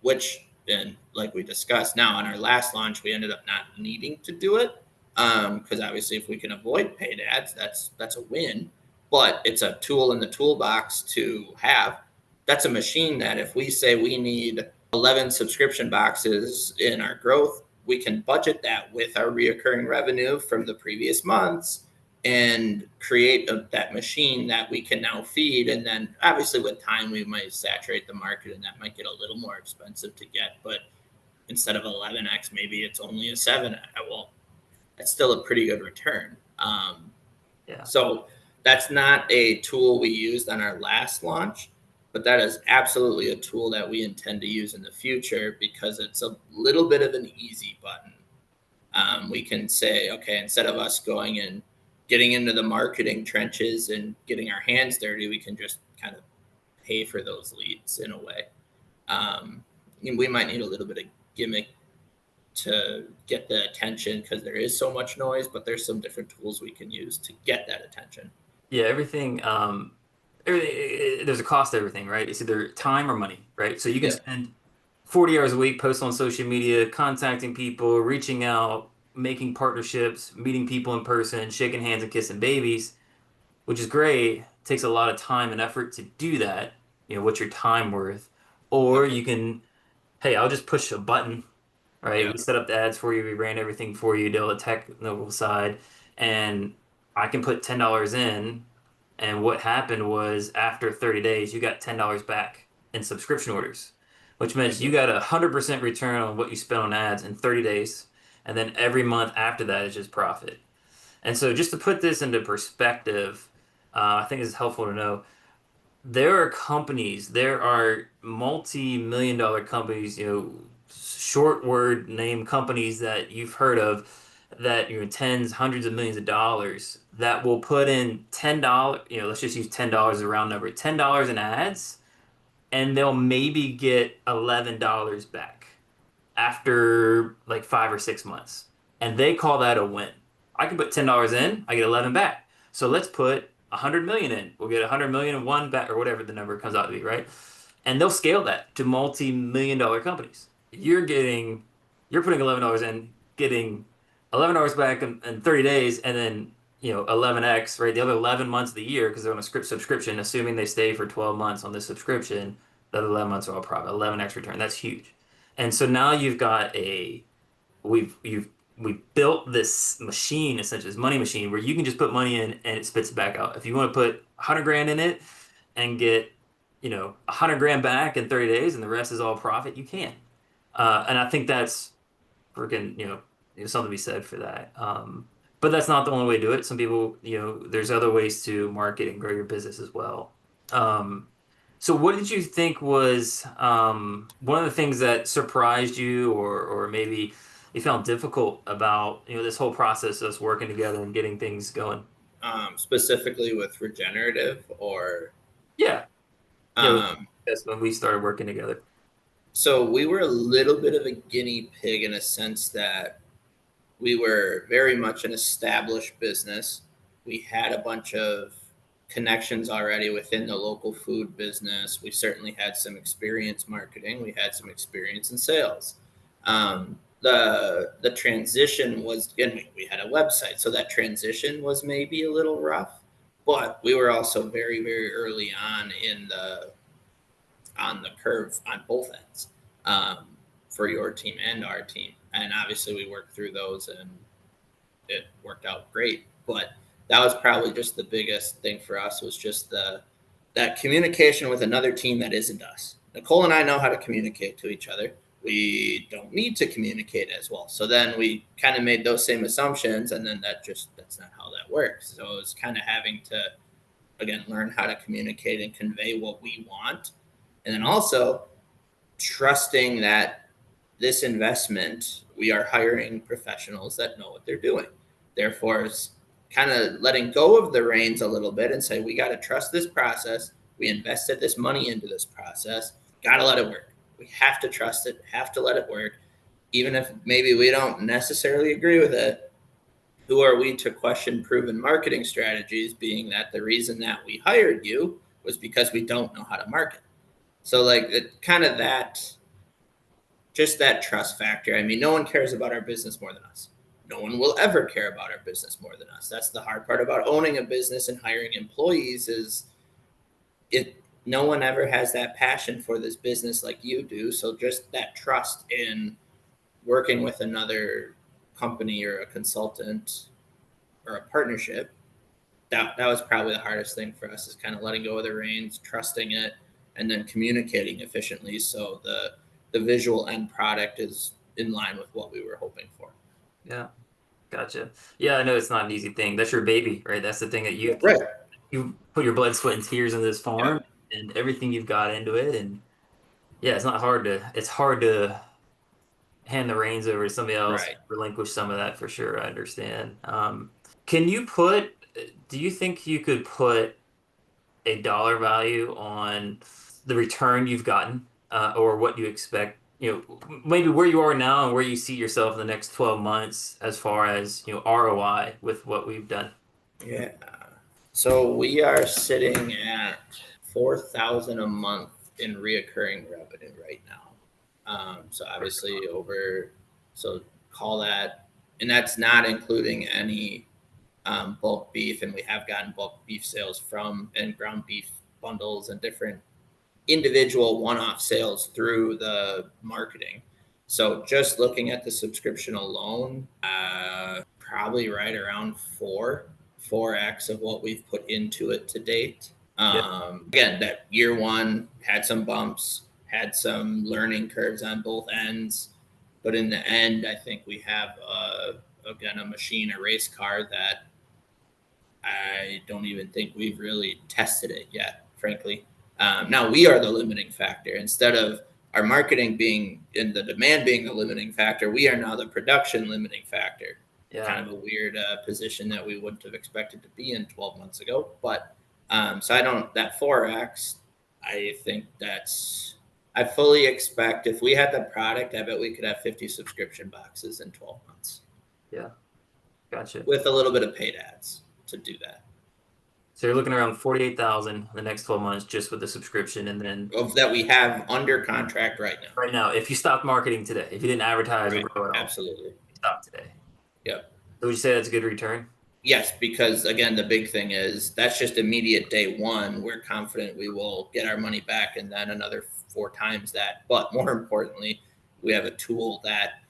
which, and like we discussed, now on our last launch, we ended up not needing to do it because obviously, if we can avoid paid ads, that's a win. But it's a tool in the toolbox to have. That's a machine that if we say we need 11 subscription boxes in our growth, we can budget that with our reoccurring revenue from the previous months and create that machine that we can now feed. And then obviously with time, we might saturate the market and that might get a little more expensive to get. But instead of 11x, maybe it's only a 7x. Well, that's still a pretty good return. Yeah. So that's not a tool we used on our last launch, but that is absolutely a tool that we intend to use in the future because it's a little bit of an easy button. We can say, okay, instead of us going and getting into the marketing trenches and getting our hands dirty, we can just kind of pay for those leads in a way. We might need a little bit of gimmick to get the attention because there is so much noise, but there's some different tools we can use to get that attention. Yeah, everything, there's a cost to everything, right? It's either time or money, right? So you can Yeah. spend 40 hours a week posting on social media, contacting people, reaching out, making partnerships, meeting people in person, shaking hands and kissing babies, which is great. It takes a lot of time and effort to do that. What's your time worth? Or Yep. you can, hey, I'll just push a button, right? Yeah. We set up the ads for you, we ran everything for you, did all the technical side, and I can put $10 in. And what happened was after 30 days, you got $10 back in subscription orders, which meant you got 100% return on what you spent on ads in 30 days. And then every month after that is just profit. And so just to put this into perspective, I think it's helpful to know there are multi-million dollar companies, short word name companies that you've heard of that, tens, hundreds of millions of dollars that will put in $10, let's just use $10 as a round number, $10 in ads, and they'll maybe get $11 back after like 5 or 6 months. And they call that a win. I can put $10 in, I get 11 back. So let's put 100 million in. We'll get 100 million and one back, or whatever the number comes out to be, right? And they'll scale that to multi-million dollar companies. You're putting $11 in, getting $11 back in 30 days, and then 11x, right? The other 11 months of the year, because they're on a script subscription, assuming they stay for 12 months on this subscription, the other 11 months are all profit, 11x return. That's huge. And so now you've got we've built this machine, essentially, this money machine where you can just put money in and it spits it back out. If you want to put 100 grand in it and get, 100 grand back in 30 days and the rest is all profit, you can. And I think that's freaking, something to be said for that. But that's not the only way to do it. Some people, there's other ways to market and grow your business as well. Um, so what did you think was one of the things that surprised you or maybe you found difficult about, this whole process of us working together and getting things going? Specifically with regenerative or Yeah. Yeah, um, that's when we started working together. so we were a little bit of a guinea pig in a sense that we were very much an established business. We had a bunch of connections already within the local food business. We certainly had some experience marketing. We had some experience in sales. The transition was, and we had a website, so that transition was maybe a little rough. But we were also very very early on the curve on both ends, for your team and our team. And obviously, we worked through those and it worked out great. But that was probably just the biggest thing for us was just that communication with another team that isn't us. Nicole and I know how to communicate to each other. We don't need to communicate as well. So then we kind of made those same assumptions, and then that's not how that works. So it was kind of having to again learn how to communicate and convey what we want, and then also trusting that this investment, we are hiring professionals that know what they're doing. Therefore, it's kind of letting go of the reins a little bit and say, we got to trust this process. We invested this money into this process. Got to let it work. We have to trust it, have to let it work. Even if maybe we don't necessarily agree with it, who are we to question proven marketing strategies, being that the reason that we hired you was because we don't know how to market. So, like, it kind of that just that trust factor. I mean, no one cares about our business more than us. No one will ever care about our business more than us. That's the hard part about owning a business and hiring employees is it no one ever has that passion for this business like you do. So just that trust in working with another company or a consultant or a partnership, that was probably the hardest thing for us is kind of letting go of the reins, trusting it, and then communicating efficiently so the visual end product is in line with what we were hoping for. Yeah. Gotcha. Yeah, I know it's not an easy thing. That's your baby, right? That's the thing that Right. you put your blood, sweat, and tears in this Yeah. farm and everything you've got into it. And yeah, it's hard to hand the reins over to somebody else, Right. relinquish some of that for sure. I understand. Can you put, do you think you could put a dollar value on the return you've gotten, or what you expect, maybe where you are now and where you see yourself in the next 12 months as far as, ROI with what we've done? Yeah. So we are sitting at 4,000 a month in reoccurring revenue right now. So obviously so call that, and that's not including any bulk beef, and we have gotten bulk beef sales from and ground beef bundles and different individual one-off sales through the marketing. So just looking at the subscription alone, probably right around 4x of what we've put into it to date. Yeah. Again, that year one had some bumps, had some learning curves on both ends, but in the end, I think we have again a machine, a race car that I don't even think we've really tested it yet, frankly. Now we are the limiting factor. Instead of our marketing being and the demand being the limiting factor, we are now the production limiting factor. Yeah. Kind of a weird position that we wouldn't have expected to be in 12 months ago. But so that 4X, I think I fully expect if we had the product, I bet we could have 50 subscription boxes in 12 months. Yeah. Gotcha. With a little bit of paid ads to do that. So you're looking around 48,000 the next 12 months just with the subscription. And then Of that we have under contract right now. right now, if you stopped marketing today, if you didn't advertise or Right. grow at all, Absolutely. you stopped today. Yep. So would you say that's a good return? Yes, because again, the big thing is that's just immediate day one. We're confident we will get our money back and then another 4 times that. But more importantly, we have a tool that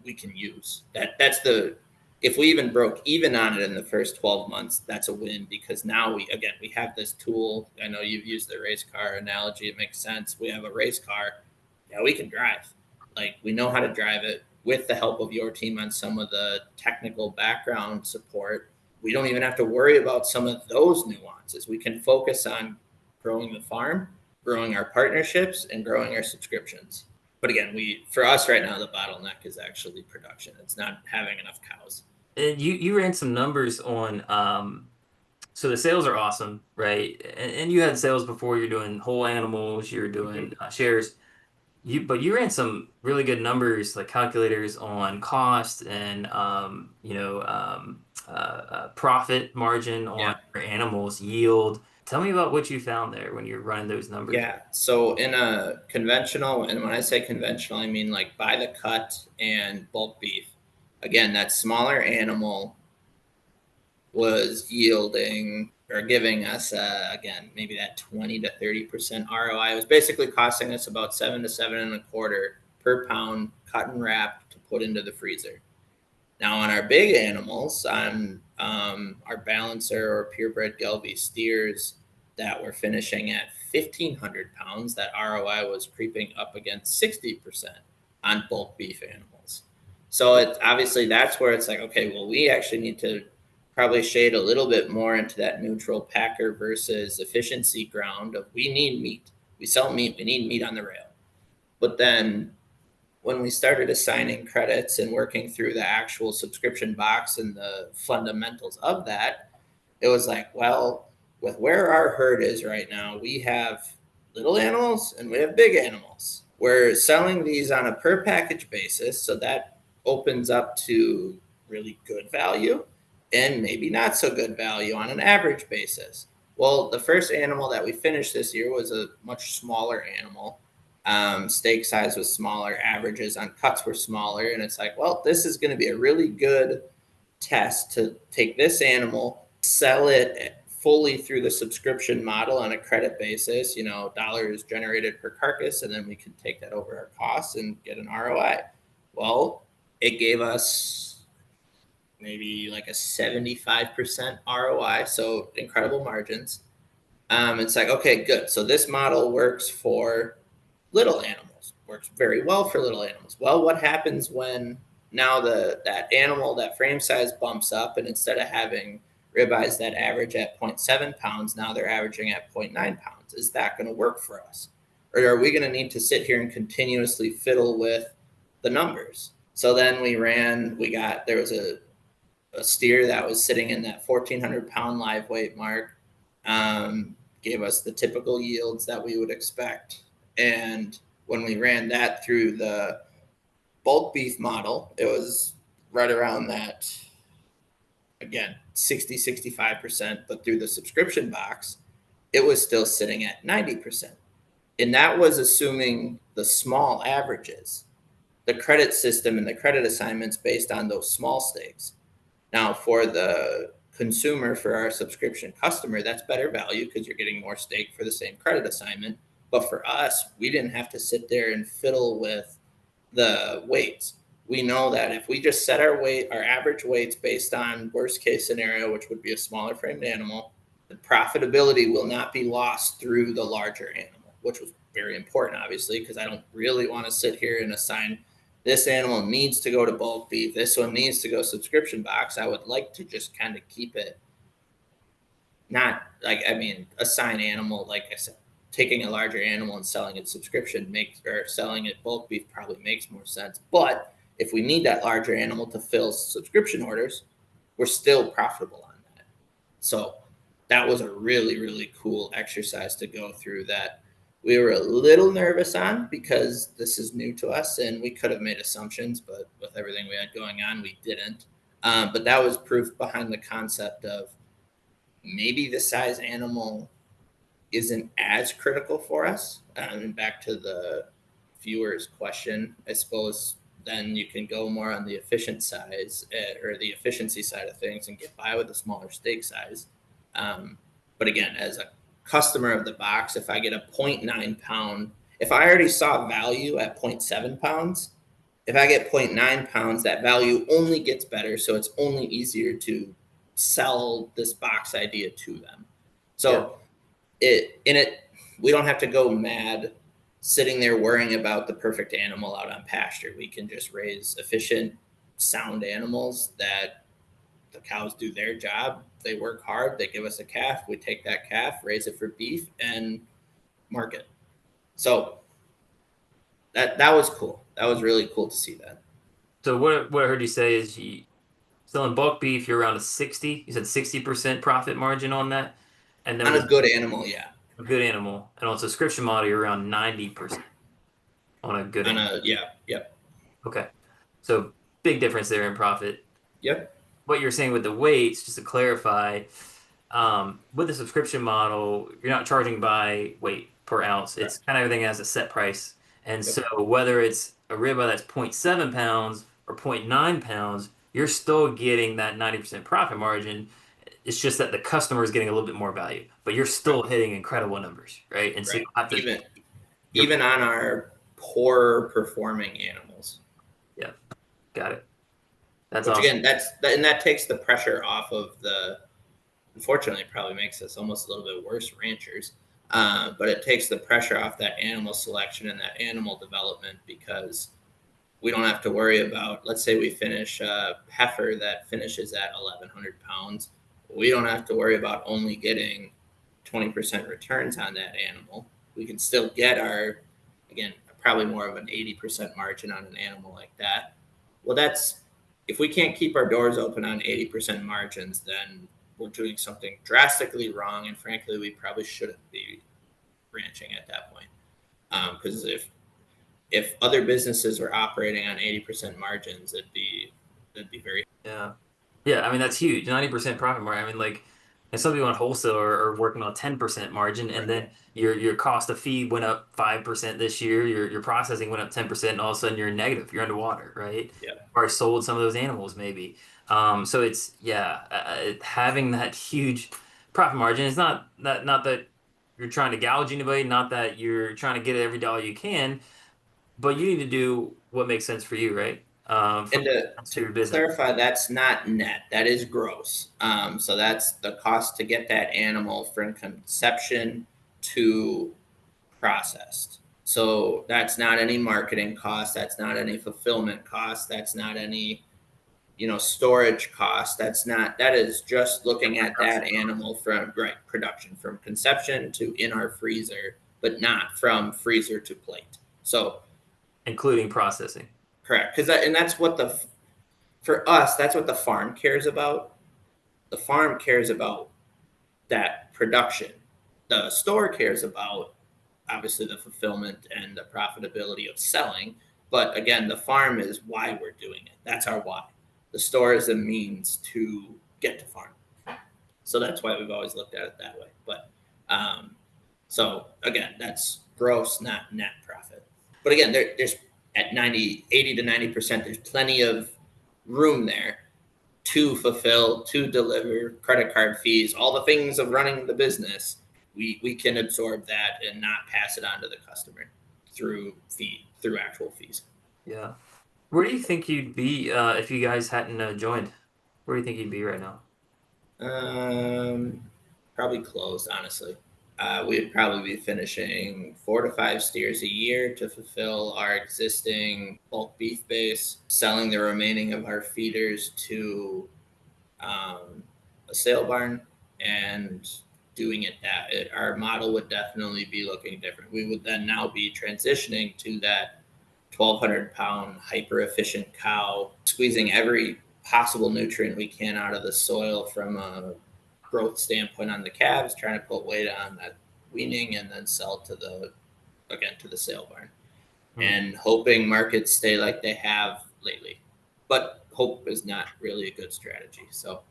we can use. That's the if we even broke even on it in the first 12 months, that's a win because now we have this tool. I know you've used the race car analogy. It makes sense. We have a race car. Yeah, we can drive. Like we know how to drive it with the help of your team on some of the technical background support. We don't even have to worry about some of those nuances. We can focus on growing the farm, growing our partnerships, and growing our subscriptions. But again, for us right now, the bottleneck is actually production. It's not having enough cows. And you ran some numbers on so the sales are awesome, right? And you had sales before. You're doing whole animals, you're doing shares. But you ran some really good numbers, like calculators on cost and profit margin on Yeah. your animals, yield. Tell me about what you found there when you're running those numbers. Yeah. So in a conventional, and when I say conventional, I mean like by the cut and bulk beef. Again, that smaller animal was yielding or giving us again maybe that 20 to 30% ROI. It was basically costing us about 7 to 7.25 per pound cut and wrap to put into the freezer. Now on our big animals, on our balancer or purebred Gelbvieh steers that were finishing at 1,500 pounds, that ROI was creeping up against 60% on bulk beef animals. So it obviously that's where it's like, okay, well, we actually need to probably shade a little bit more into that neutral packer versus efficiency ground of we need meat. We sell meat, we need meat on the rail. But then when we started assigning credits and working through the actual subscription box and the fundamentals of that, it was like, well, with where our herd is right now, we have little animals and we have big animals. We're selling these on a per package basis, so that opens up to really good value and maybe not so good value on an average basis. Well, the first animal that we finished this year was a much smaller animal. Steak size was smaller, averages on cuts were smaller, and it's like, well, this is going to be a really good test to take this animal, sell it fully through the subscription model on a credit basis, dollars generated per carcass, and then we can take that over our costs and get an ROI. Well, it gave us maybe like a 75% ROI, so incredible margins. It's like, okay, good. So this model works for little animals, works very well for little animals. Well, what happens when now that frame size bumps up, and instead of having ribeyes that average at 0.7 pounds, now they're averaging at 0.9 pounds? Is that going to work for us? Or are we going to need to sit here and continuously fiddle with the numbers? So then there was a steer that was sitting in that 1,400 pound live weight mark, gave us the typical yields that we would expect. And when we ran that through the bulk beef model, it was right around that, again, 65%, but through the subscription box, it was still sitting at 90%. And that was assuming the small averages, the credit system and the credit assignments based on those small stakes. Now, for the consumer, for our subscription customer, that's better value because you're getting more stake for the same credit assignment. But for us, we didn't have to sit there and fiddle with the weights. We know that if we just set our average weights based on worst case scenario, which would be a smaller framed animal, the profitability will not be lost through the larger animal, which was very important, obviously, because I don't really want to sit here and assign this animal needs to go to bulk beef, this one needs to go subscription box. I would like to just kind of keep it not like, I mean, assign animal, like I said, taking a larger animal and selling it subscription or selling it bulk beef probably makes more sense. But if we need that larger animal to fill subscription orders, we're still profitable on that. So that was a really, really cool exercise to go through that we were a little nervous on because this is new to us and we could have made assumptions, but with everything we had going on, we didn't. But that was proof behind the concept of maybe the size animal isn't as critical for us. And back to the viewer's question, I suppose then you can go more on the efficient size or the efficiency side of things and get by with a smaller steak size. But again, as a customer of the box, if I get a 0.9 pound, if I already saw value at 0.7 pounds, if I get 0.9 pounds, that value only gets better. So it's only easier to sell this box idea to them. So we don't have to go mad sitting there worrying about the perfect animal out on pasture. We can just raise efficient, sound animals that the cows do their job. They work hard. They give us a calf. We take that calf, raise it for beef, and market. So that was cool. That was really cool to see that. So what I heard you say is you selling bulk beef, you're around a 60. You said 60% profit margin on that, and then On with a good animal, yeah. a good animal, and on subscription model, you're around 90% on a good On animal. a yep. Okay, so big difference there in profit. Yep. What you're saying with the weights, just to clarify, with the subscription model, you're not charging by weight per ounce. It's kind of everything has a set price. And Yep. so whether it's a ribeye that's 0.7 pounds or 0.9 pounds, you're still getting that 90% profit margin. It's just that the customer is getting a little bit more value, but you're still hitting incredible numbers, right? And so Right. you have to, Even on our poor performing animals. yeah, got it. That's Which awesome. again, that takes the pressure off of the. Unfortunately, it probably makes us almost a little bit worse ranchers. But it takes the pressure off that animal selection and that animal development because we don't have to worry about. Let's say we finish a heifer that finishes at 1,100 pounds. We don't have to worry about only getting 20% returns on that animal. We can still get our, again, probably more of an 80% margin on an animal like that. Well, that's if we can't keep our doors open on 80% margins, then we're doing something drastically wrong. And frankly, we probably shouldn't be ranching at that point. Because if other businesses were operating on 80% margins, it'd be very. Yeah. Yeah, I mean that's huge. 90% profit margin. I mean, like, and some people on wholesale are working on 10% margin, and Right. then your cost of feed went up 5% this year. Your processing went up 10%, and all of a sudden you're negative. You're underwater, right? Yeah. Or sold some of those animals maybe. So it's yeah, having that huge profit margin. It's not that you're trying to gouge anybody, not that you're trying to get every dollar you can, but you need to do what makes sense for you, right? And To to your business. clarify, that's not net. That is gross. So that's the cost to get that animal from conception to processed. So that's not any marketing cost. That's not any fulfillment cost. That's not any storage cost. That is just looking at that animal from production from conception to in our freezer, but not from freezer to plate. So Including processing. correct, and that's what for us, that's what the farm cares about. The farm cares about that production. The store cares about obviously the fulfillment and the profitability of selling. But again, the farm is why we're doing it. That's our why. The store is a means to get to farm. So that's why we've always looked at it that way. But so again, that's gross, not net profit. But again, there's at 80 to 90%, there's plenty of room there to fulfill, to deliver credit card fees, all the things of running the business. We can absorb that and not pass it on to the customer through actual fees. Yeah. Where do you think you'd be if you guys hadn't joined? Where do you think you'd be right now? Um, Probably closed, honestly. We'd probably be finishing 4 to 5 steers a year to fulfill our existing bulk beef base, selling the remaining of our feeders to a sale barn, and doing it our model would definitely be looking different. We would then now be transitioning to that 1,200 pound hyper efficient cow, squeezing every possible nutrient we can out of the soil from a growth standpoint on the calves, trying to put weight on that weaning, and then sell to the sale barn, and hoping markets stay like they have lately. But hope is not really a good strategy. So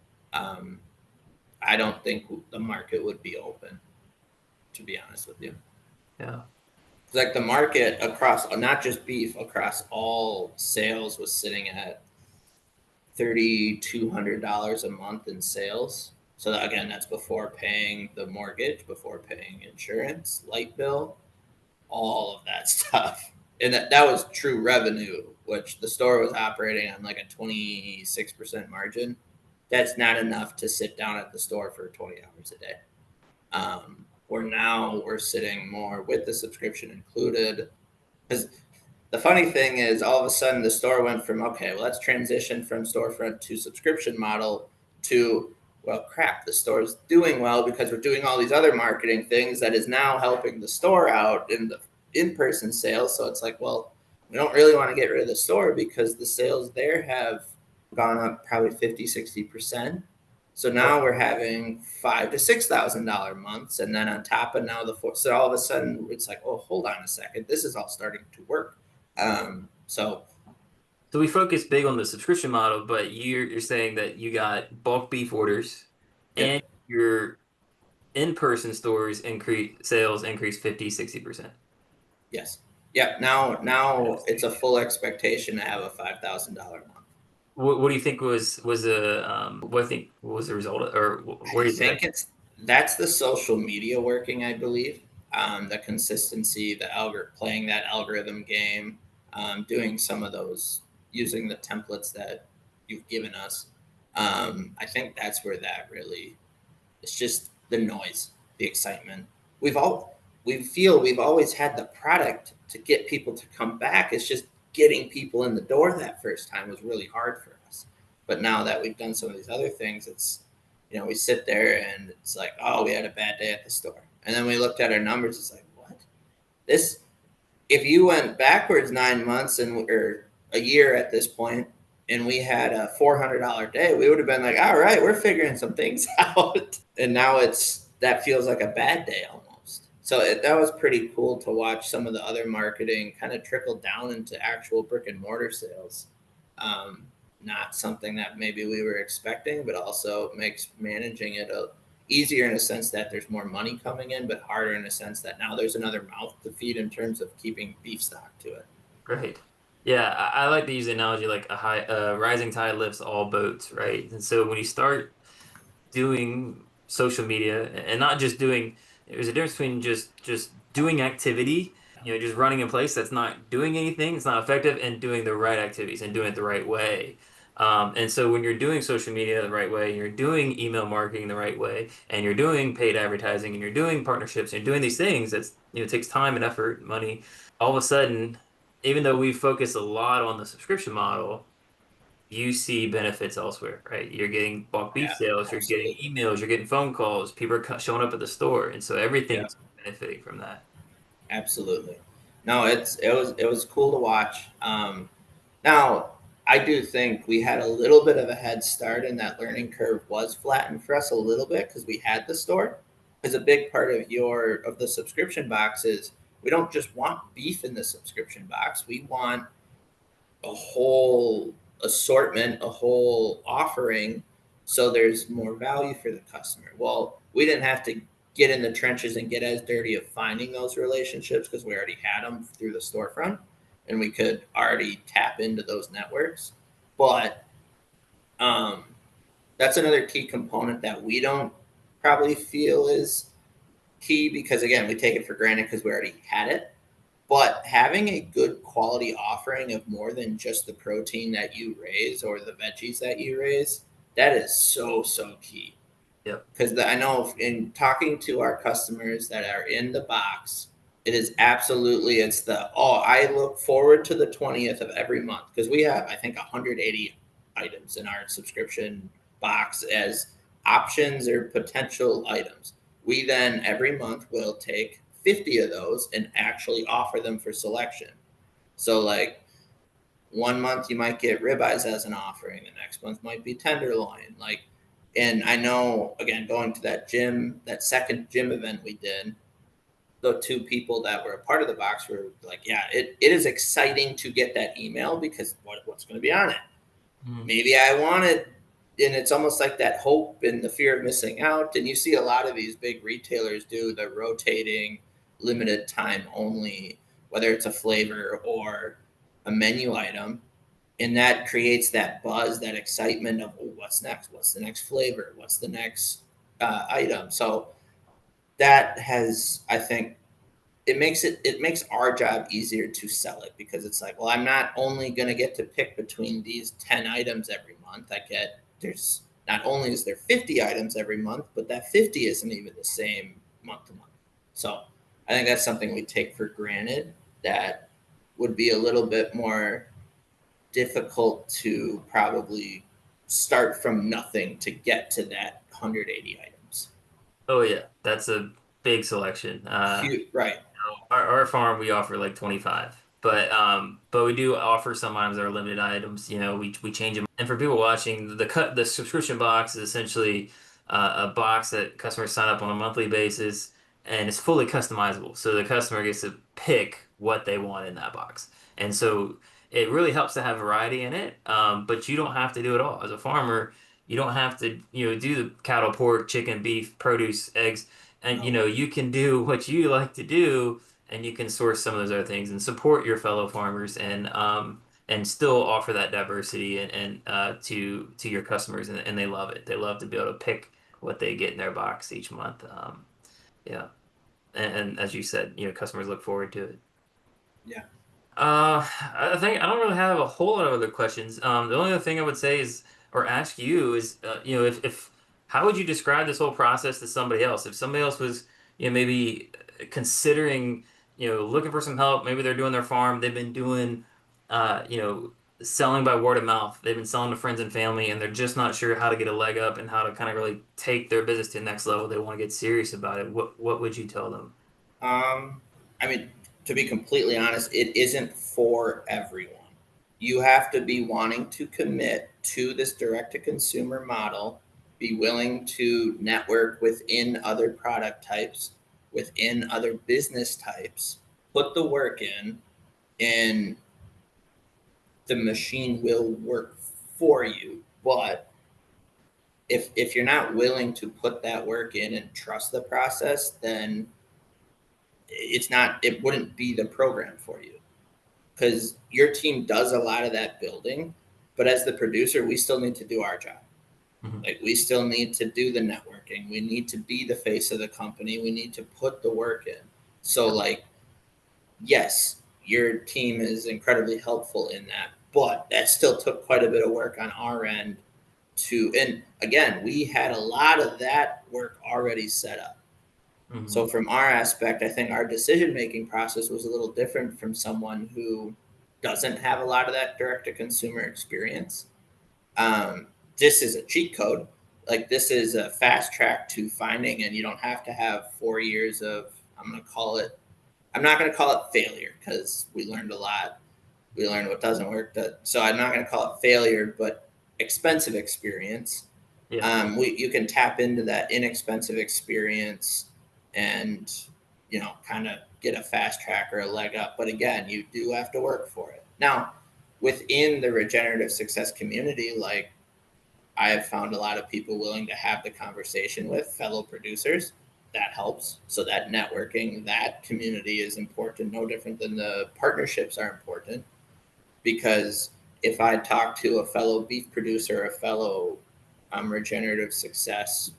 I don't think the market would be open, to be honest with you. Yeah. Like the market across, not just beef, across all sales was sitting at $3,200 a month in sales. So again, that's before paying the mortgage, before paying insurance, light bill, all of that stuff. And that was true revenue, which the store was operating on like a 26% margin. That's not enough to sit down at the store for 20 hours a day. Where now we're sitting more with the subscription included. Because the funny thing is, all of a sudden the store went from, okay, well, let's transition from storefront to subscription model to, well, crap, the store's doing well because we're doing all these other marketing things that is now helping the store out in the in-person sales. So it's like, well, we don't really want to get rid of the store because the sales there have gone up probably 50, 60%. So now we're having $5,000 to $6,000 months, and then on top of now the four. So all of a sudden it's like, oh, hold on a second, this is all starting to work. So we focus big on the subscription model, but you're saying that you got bulk beef orders, yep, and your in-person stores increase 50-60%. yes, yep. Now it's a full expectation to have a $5,000 month. What do you think was a what do you think was the result of, or where I do you think think that's the social media working, I believe. The consistency, playing that algorithm game, doing some of those, using the templates that you've given us. I think that's where that really, it's just the noise, the excitement. We've all we feel we've always had the product to get people to come back. It's just getting people in the door that first time was really hard for us. But now that we've done some of these other things, it's, we sit there and it's like, oh, we had a bad day at the store. And then we looked at our numbers, it's like, what? This, if you went backwards 9 months or a year at this point, and we had a $400 day, we would have been like, all right, we're figuring some things out. And now that feels like a bad day almost. So that was pretty cool to watch some of the other marketing kind of trickle down into actual brick and mortar sales. Not something that maybe we were expecting, but also makes managing it easier in a sense that there's more money coming in, but harder in a sense that now there's another mouth to feed in terms of keeping beef stock to it. Right. Yeah, I like to use the analogy like a rising tide lifts all boats, right? And so when you start doing social media and not just doing, there's a difference between just doing activity, just running in place that's not doing anything, it's not effective, and doing the right activities and doing it the right way. And so when you're doing social media the right way, you're doing email marketing the right way, and you're doing paid advertising, and you're doing partnerships, and you're doing these things that's, takes time and effort, money. All of a sudden, even though we focus a lot on the subscription model, you see benefits elsewhere, right? You're getting bulk beef Yeah, sales, you're getting absolutely. emails, you're getting phone calls, people are showing up at the store, and so Yeah, everything's benefiting from that. absolutely. No, it was cool to watch. Now, I do think we had a little bit of a head start, and that learning curve was flattened for us a little bit because we had the store. Because a big part of the subscription box is we don't just want beef in the subscription box. We want a whole assortment, a whole offering, so there's more value for the customer. Well, we didn't have to get in the trenches and get as dirty of finding those relationships because we already had them through the storefront and we could already tap into those networks. But um, that's another key component that we don't probably feel is key because, again, we take it for granted because we already had it. But having a good quality offering of more than just the protein that you raise or the veggies that you raise, that is so, so key. Yep. Because I know in talking to our customers that are in the box, it is absolutely, it's I look forward to the 20th of every month because we have, I think, 180 items in our subscription box as options or potential items. We then every month will take 50 of those and actually offer them for selection. So, like, 1 month you might get ribeyes as an offering, the next month might be tenderloin. And I know, again, going to that second gym event we did, the two people that were a part of the box were like, yeah, it is exciting to get that email because what's going to be on it? Maybe I wanted, and it's almost like that hope and the fear of missing out. And you see a lot of these big retailers do the rotating, limited time only whether it's a flavor or a menu item, and that creates that buzz, that excitement of, oh, what's next? What's the next flavor? What's the next item? So that has, I think, it makes our job easier to sell it, because it's like, well, I'm not only going to get to pick between these 10 items every month. There's not only is there 50 items every month, but that 50 isn't even the same month to month. So I think that's something we take for granted, that would be a little bit more difficult to probably start from nothing to get to that 180 items. Oh yeah, that's a big selection. Huge, right. Our farm we offer like 25, but we do offer some items that are limited items. We change them. And for people watching, the subscription box is essentially a box that customers sign up on a monthly basis, and it's fully customizable. So the customer gets to pick what they want in that box, and so it really helps to have variety in it. But you don't have to do it all as a farmer. You don't have to do the cattle, pork, chicken, beef, produce, eggs, and No. you can do what you like to do, and you can source some of those other things and support your fellow farmers, and still offer that diversity and to your customers, and they love it. They love to be able to pick what they get in their box each month. Yeah, and as you said, customers look forward to it. Yeah. I think I don't really have a whole lot of other questions. The only other thing I would say is, or ask you is, if how would you describe this whole process to somebody else? If somebody else was, maybe considering, looking for some help, maybe they're doing their farm, they've been doing, selling by word of mouth, they've been selling to friends and family, and they're just not sure how to get a leg up and how to kind of really take their business to the next level. They want to get serious about it. What would you tell them? Um, I mean, to be completely honest, it isn't for everyone. You have to be wanting to commit to this direct to consumer model, be willing to network within other product types, within other business types, put the work in, and the machine will work for you. But if you're not willing to put that work in and trust the process, then it wouldn't be the program for you, because your team does a lot of that building, but as the producer we still need to do our job. Mhm. Like, we still need to do the networking, we need to be the face of the company, we need to put the work in. So, like, yes, your team is incredibly helpful in that, but that still took quite a bit of work on our end to, and again, we had a lot of that work already set up. Mhm. So from our aspect, I think our decision making process was a little different from someone who doesn't have a lot of that direct to consumer experience. This is a cheat code. Like, this is a fast track to finding, and you don't have to have 4 years of, I'm going to call it, I'm not going to call it failure, because we learned a lot. We learned what doesn't work. So I'm not going to call it failure, but expensive experience. Yeah. You can tap into that inexpensive experience and, kind of get a fast track or a leg up. But again, you do have to work for it. Now, within the regenerative success community, like, I have found a lot of people willing to have the conversation with fellow producers. That helps. So that networking, that community is important, no different than the partnerships are important. Because if I talk to a fellow beef producer, a fellow regenerative success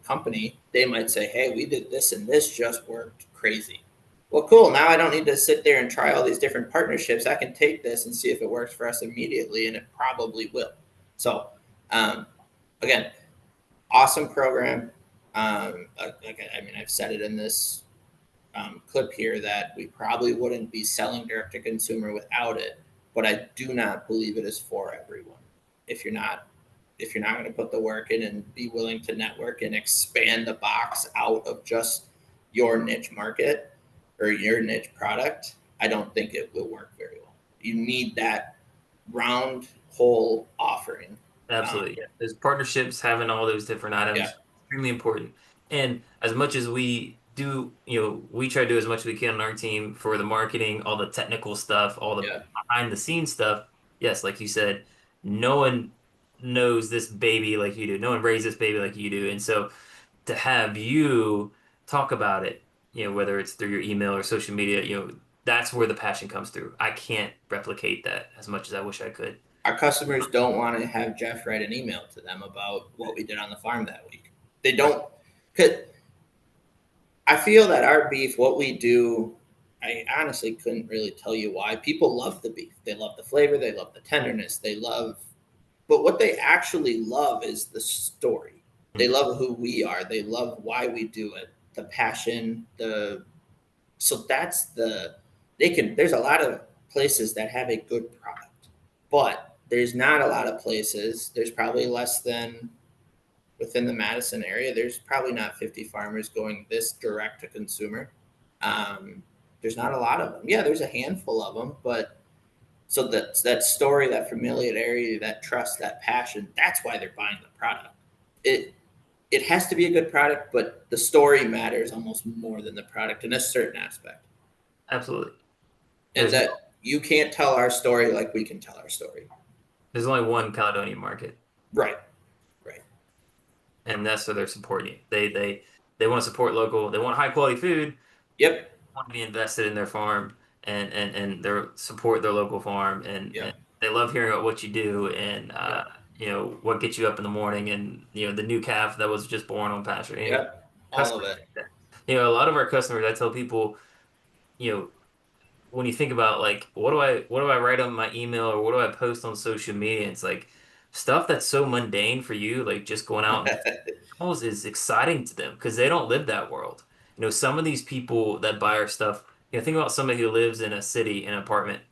company, they might say, "Hey, we did this and this just worked crazy." Well, cool. Now I don't need to sit there and try all these different partnerships. I can take this and see if it works for us immediately, and it probably will. So, um, again, awesome program. I mean, I've said it in this clip here that we probably wouldn't be selling direct to consumer without it, but I do not believe it is for everyone. If you're not if you're not going to put the work in and be willing to network and expand the box out of just your niche market or your niche product, I don't think it will work very well. You need that round whole offering. Absolutely. Yeah. Those partnerships, having all those different Yeah, items, extremely important. And as much as we do, we try to do as much as we can on our team for the marketing, all the technical stuff, all the yeah, behind the scenes stuff. Yes, like you said, no one knows this baby like you do. No one raised this baby like you do. And so to have you talk about it, whether it's through your email or social media, that's where the passion comes through. I can't replicate that as much as I wish I could. Our customers don't want to have Jeff write an email to them about what we did on the farm that week. They Right. don't, because I feel that our beef, what we do, I honestly couldn't really tell you why. People love the beef. They love the flavor. They love the tenderness. They love, but what they actually love is the story. They Mhm. love who we are. They love why we do it, the passion, so that's there's a lot of places that have a good product, but there's not a lot of places. There's probably less than within the Madison area, there's probably not 50 farmers going this direct to consumer. Um, there's not a lot of them. Yeah, there's a handful of them, but so that story, that familiarity, that trust, that passion, that's why they're buying the product. It it has to be a good product, but the story matters almost more than the product in a certain aspect. Absolutely. And There's that you can't tell our story like we can tell our story. there's only one Caledonian market, Right, right. and that's where they're supporting you. They want to support local. They want high quality food. Yep, Want to be invested in their farm and their support their local farm and yep, they love hearing about what you do and yep, what gets you up in the morning and the new calf that was just born on pasture. yep. All of Customers it. like that. A lot of our customers, I tell people, you know, when you think about like what do I write on my email or what do I post on social media, it's like stuff that's so mundane for you, like just going out and animals is exciting to them because they don't live that world. Some of these people that buy our stuff, think about somebody who lives in a city in an apartment.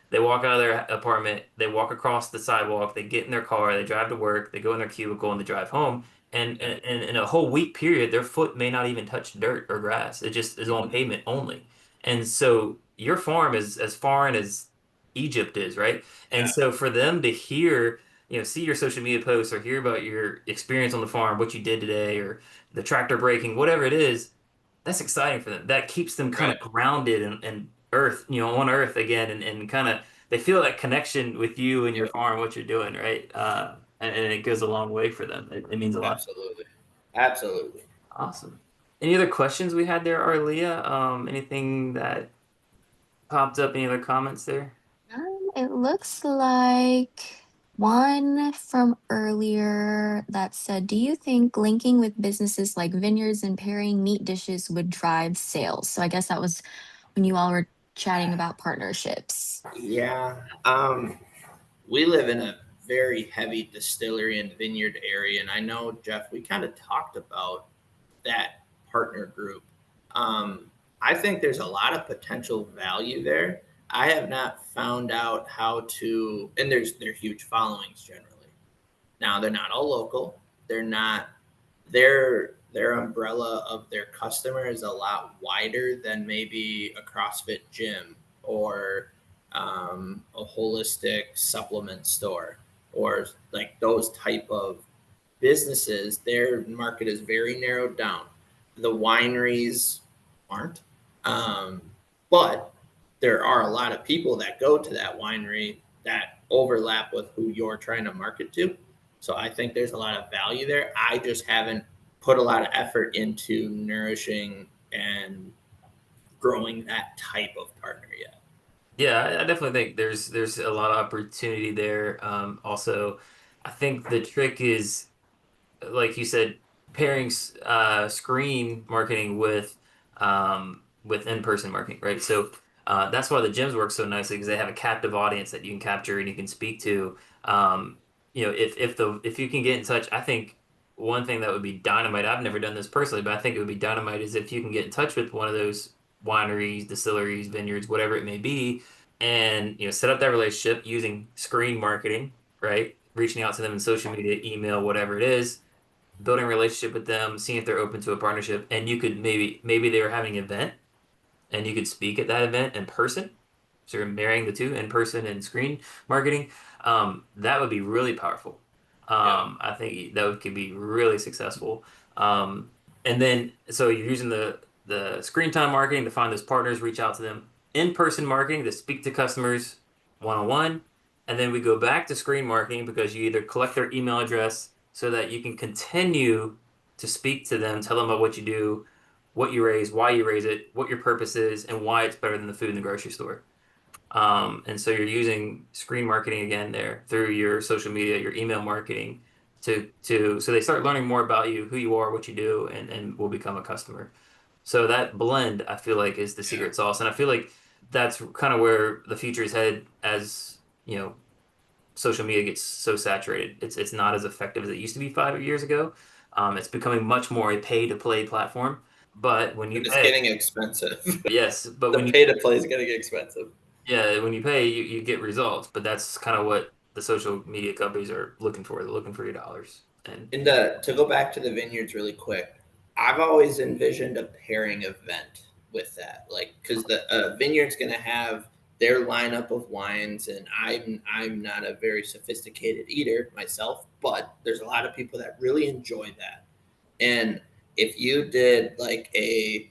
They walk out of their apartment, they walk across the sidewalk, they get in their car, they drive to work, they go in their cubicle, and they drive home. And, Yep. and in a whole week period, their foot may not even touch dirt or grass. It just is on Mhm. pavement only. And so your farm is as foreign as Egypt is, right? And Yeah, so for them to hear, see your social media posts or hear about your experience on the farm, what you did today, or the tractor braking, whatever it is, that's exciting for them. That keeps them kind right. of grounded and earth, on earth again, and kind of they feel that connection with you and your Yep, farm, what you're doing, right? And it goes a long way for them. It means a lot. absolutely. Absolutely. Awesome. Any other questions we had there, Arlia? Anything that popped up? Any other comments there? It looks like one from earlier that said, do you think linking with businesses like vineyards and pairing meat dishes would drive sales? So I guess that was when you all were chatting about partnerships. Yeah. We live in a very heavy distillery and vineyard area, and I know Jeff. We kind of talked about that partner group. Um, I think there's a lot of potential value there. I have not found out how to, and they're huge followings generally. Now they're not all local. They're not their umbrella of their customer is a lot wider than maybe a CrossFit gym or a holistic supplement store or like those type of businesses. Their market is very narrowed down. The wineries aren't, um, but there are a lot of people that go to that winery that overlap with who you're trying to market to. So I think there's a lot of value there. I just haven't put a lot of effort into nourishing and growing that type of partner yet. Yeah, I definitely think there's a lot of opportunity there. Also, I think the trick is like you said, pairing screen marketing with in-person marketing, right? So that's why the gyms work so nicely because they have a captive audience that you can capture and you can speak to. If you can get in touch, I think one thing that would be dynamite. I've never done this personally, but I think it would be dynamite is if you can get in touch with one of those wineries, distilleries, vineyards, whatever it may be, and set up that relationship using screen marketing, right? Reaching out to them in social media, email, whatever it is, building a relationship with them, seeing if they're open to a partnership, and you could maybe they were having an event and you could speak at that event in person. So you're marrying the two, in person and screen marketing. That would be really powerful. Yeah, I think could be really successful. Um, and then so you're using the screen time marketing to find those partners, reach out to them. In-person marketing to speak to customers one-on-one. And then we go back to screen marketing because you either collect their email address so that you can continue to speak to them, tell them about what you do, what you raise, why you raise it, what your purpose is, and why it's better than the food in the grocery store. And so you're using screen marketing again there through your social media, your email marketing so they start learning more about you, who you are, what you do, and will become a customer. So that blend, I feel like, is the Yeah. secret sauce. And I feel like that's kind of where the future is headed as, social media gets so saturated. It's not as effective as it used to be 5 years ago. It's becoming much more a pay to play platform. But when you But it's pay, getting expensive. yes, but The when you pay to play is getting expensive. yeah, when you pay, you get results. But that's kind of what the social media companies are looking for. They're looking for your dollars. And And to go back to the vineyards really quick, I've always envisioned a pairing event with that, like because the vineyard's going to have their lineup of wines, and I'm not a very sophisticated eater myself, but there's a lot of people that really enjoy that. And if you did like a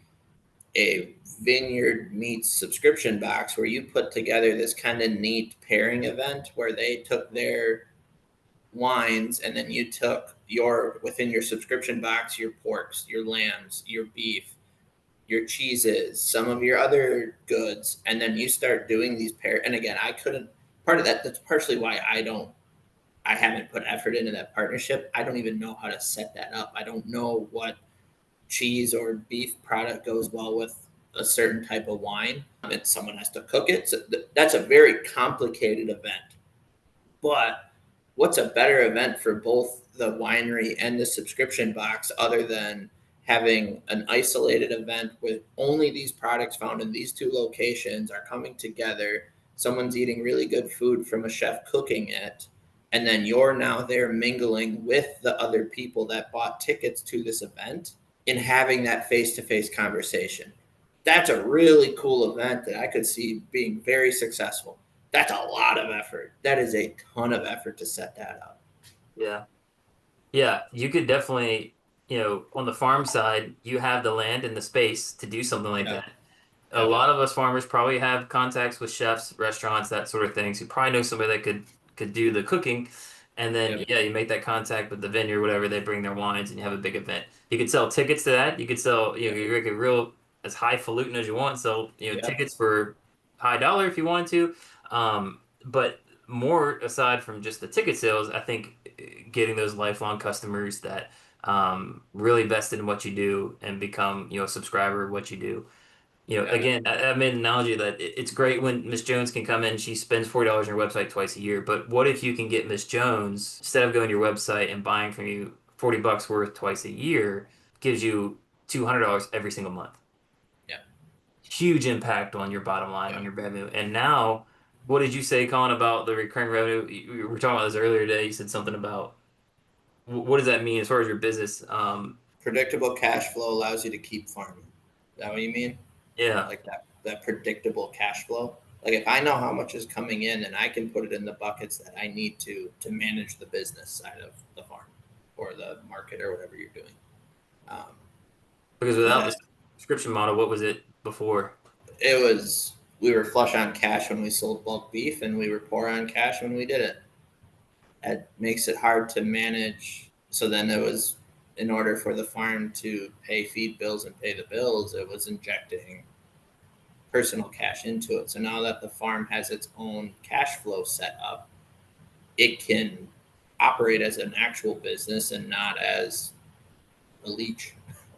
vineyard meets subscription box where you put together this kind of neat pairing event where they took their wines and then you took your within your subscription box your porks, your lambs, your beef, your cheeses, some of your other goods, and then you start doing these pair. And again, I couldn't, part of that, that's partially why I haven't put effort into that partnership. I don't even know how to set that up. I don't know what cheese or beef product goes well with a certain type of wine, and someone has to cook it. So that's a very complicated event. But what's a better event for both the winery and the subscription box other than having an isolated event with only these products found in these two locations are coming together? Someone's eating really good food from a chef cooking it, and then you're now there mingling with the other people that bought tickets to this event and having that face to face conversation. That's a really cool event that I could see being very successful. That's a lot of effort. That is a ton of effort to set that up. yeah, yeah, you could definitely, on the farm side, you have the land and the space to do something like Yeah. that. A Yeah. lot of us farmers probably have contacts with chefs, restaurants, that sort of thing. So you probably know somebody that could do the cooking. And then Yep. yeah, you make that contact with the vineyard, whatever, they bring their wines and you have a big event. You could sell tickets to that. You could sell, Yep. you make it real as highfalutin as you want. Sell, Yep. tickets for high dollar if you wanted to. But more aside from just the ticket sales, I think getting those lifelong customers that really vested in what you do and become, a subscriber of what you do. Yeah. Again, I made an analogy that it's great when Miss Jones can come in, she spends $40 on your website twice a year. But what if you can get Miss Jones, instead of going to your website and buying from you $40 worth twice a year, gives you $200 every single month? Yeah. Huge impact on your bottom line, on Yeah. your revenue. And now, what did you say, Colin, about the recurring revenue? We were talking about this earlier today. You said something about what does that mean as far as your business? Predictable cash flow allows you to keep farming. Is that what you mean? Yeah, Like that predictable cash flow. Like if I know how much is coming in, and I can put it in the buckets that I need to manage the business side of the farm or the market or whatever you're doing. Um, because without the that subscription model, what was it before? it was we were flush on cash when we sold bulk beef, and we were poor on cash when we did it. It makes it hard to manage. So then it was in order for the farm to pay feed bills and pay the bills, it was injecting personal cash into it. So now that the farm has its own cash flow set up, it can operate as an actual business and not as a leech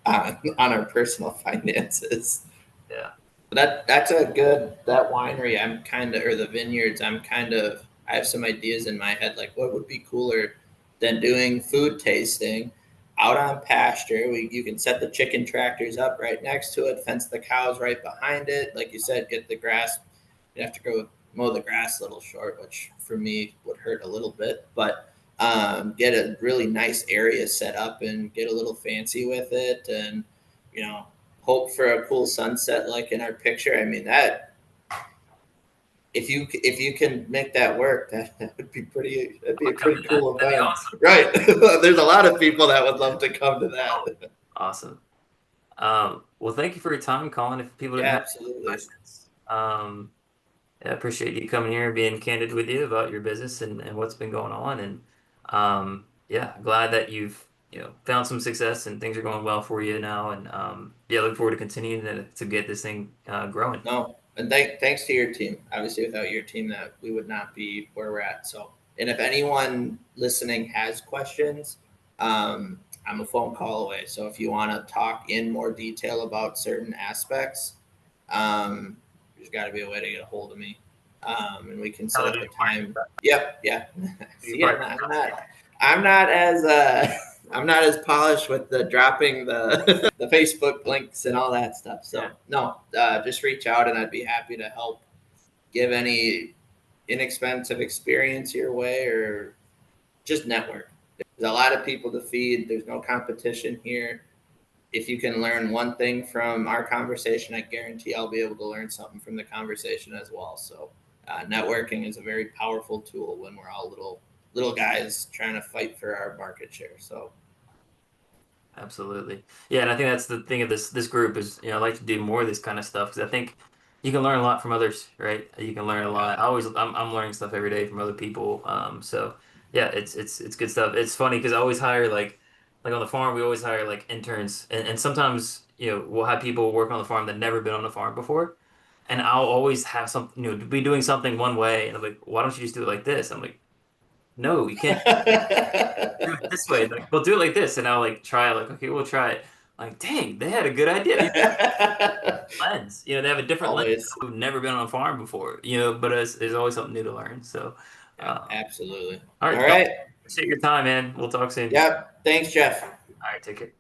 on our personal finances. Yeah. That's a good that winery. I'm kind of or the vineyards. I have some ideas in my head like what would be cooler than doing food tasting out on pasture. You can set the chicken tractors up right next to it, fence the cows right behind it. Like you said, get the grass. You have to go mow the grass a little short, which for me would hurt a little bit, but get a really nice area set up and get a little fancy with it, and you know hope for a cool sunset like in our picture. I mean that if you can make that work, that would be pretty. That'd be a I'll come to pretty that. cool That'd be event, awesome. right? There's a lot of people that would love to come to that. Awesome. Well, thank you for your time, Colin. If people didn't Yeah, have absolutely. questions, yeah, I appreciate you coming here and being candid with you about your business and what's been going on. And yeah, glad that you've found some success and things are going well for you now. And yeah, look forward to continuing to get this thing growing. No, and thanks to your team. Obviously, without your team, that we would not be where we're at. So, and if anyone listening has questions, I'm a phone call away. So if you want to talk in more detail about certain aspects, there's got to be a way to get a hold of me, and we can set up a time. Yep, yeah. See, I'm not as I'm not as polished with the dropping the Facebook links and all that stuff. So no, just reach out and I'd be happy to help give any inexpensive experience your way or just network. There's a lot of people to feed. There's no competition here. If you can learn one thing from our conversation, I guarantee I'll be able to learn something from the conversation as well. So networking is a very powerful tool when we're all little guys trying to fight for our market share. So absolutely. Yeah, and I think that's the thing of this group is, I like to do more of this kind of stuff because I think you can learn a lot from others, right? You can learn a lot. I'm learning stuff every day from other people. So yeah, it's good stuff. It's funny because I always hire like on the farm we always hire like interns and sometimes we'll have people work on the farm that never been on the farm before. And I'll always have something, be doing something one way, and I'm like, why don't you just do it like this? I'm like, no, you can't do it this way. Like, we'll do it like this, and I'll like try it. Like, okay, we'll try it. Like, dang, they had a good idea. Lens, they have a different lens. Always. Who've never been on a farm before, but there's always something new to learn. So, Absolutely. all right, All right. appreciate your time, man. We'll talk soon. Yep. Thanks, Jeff. All right, take care.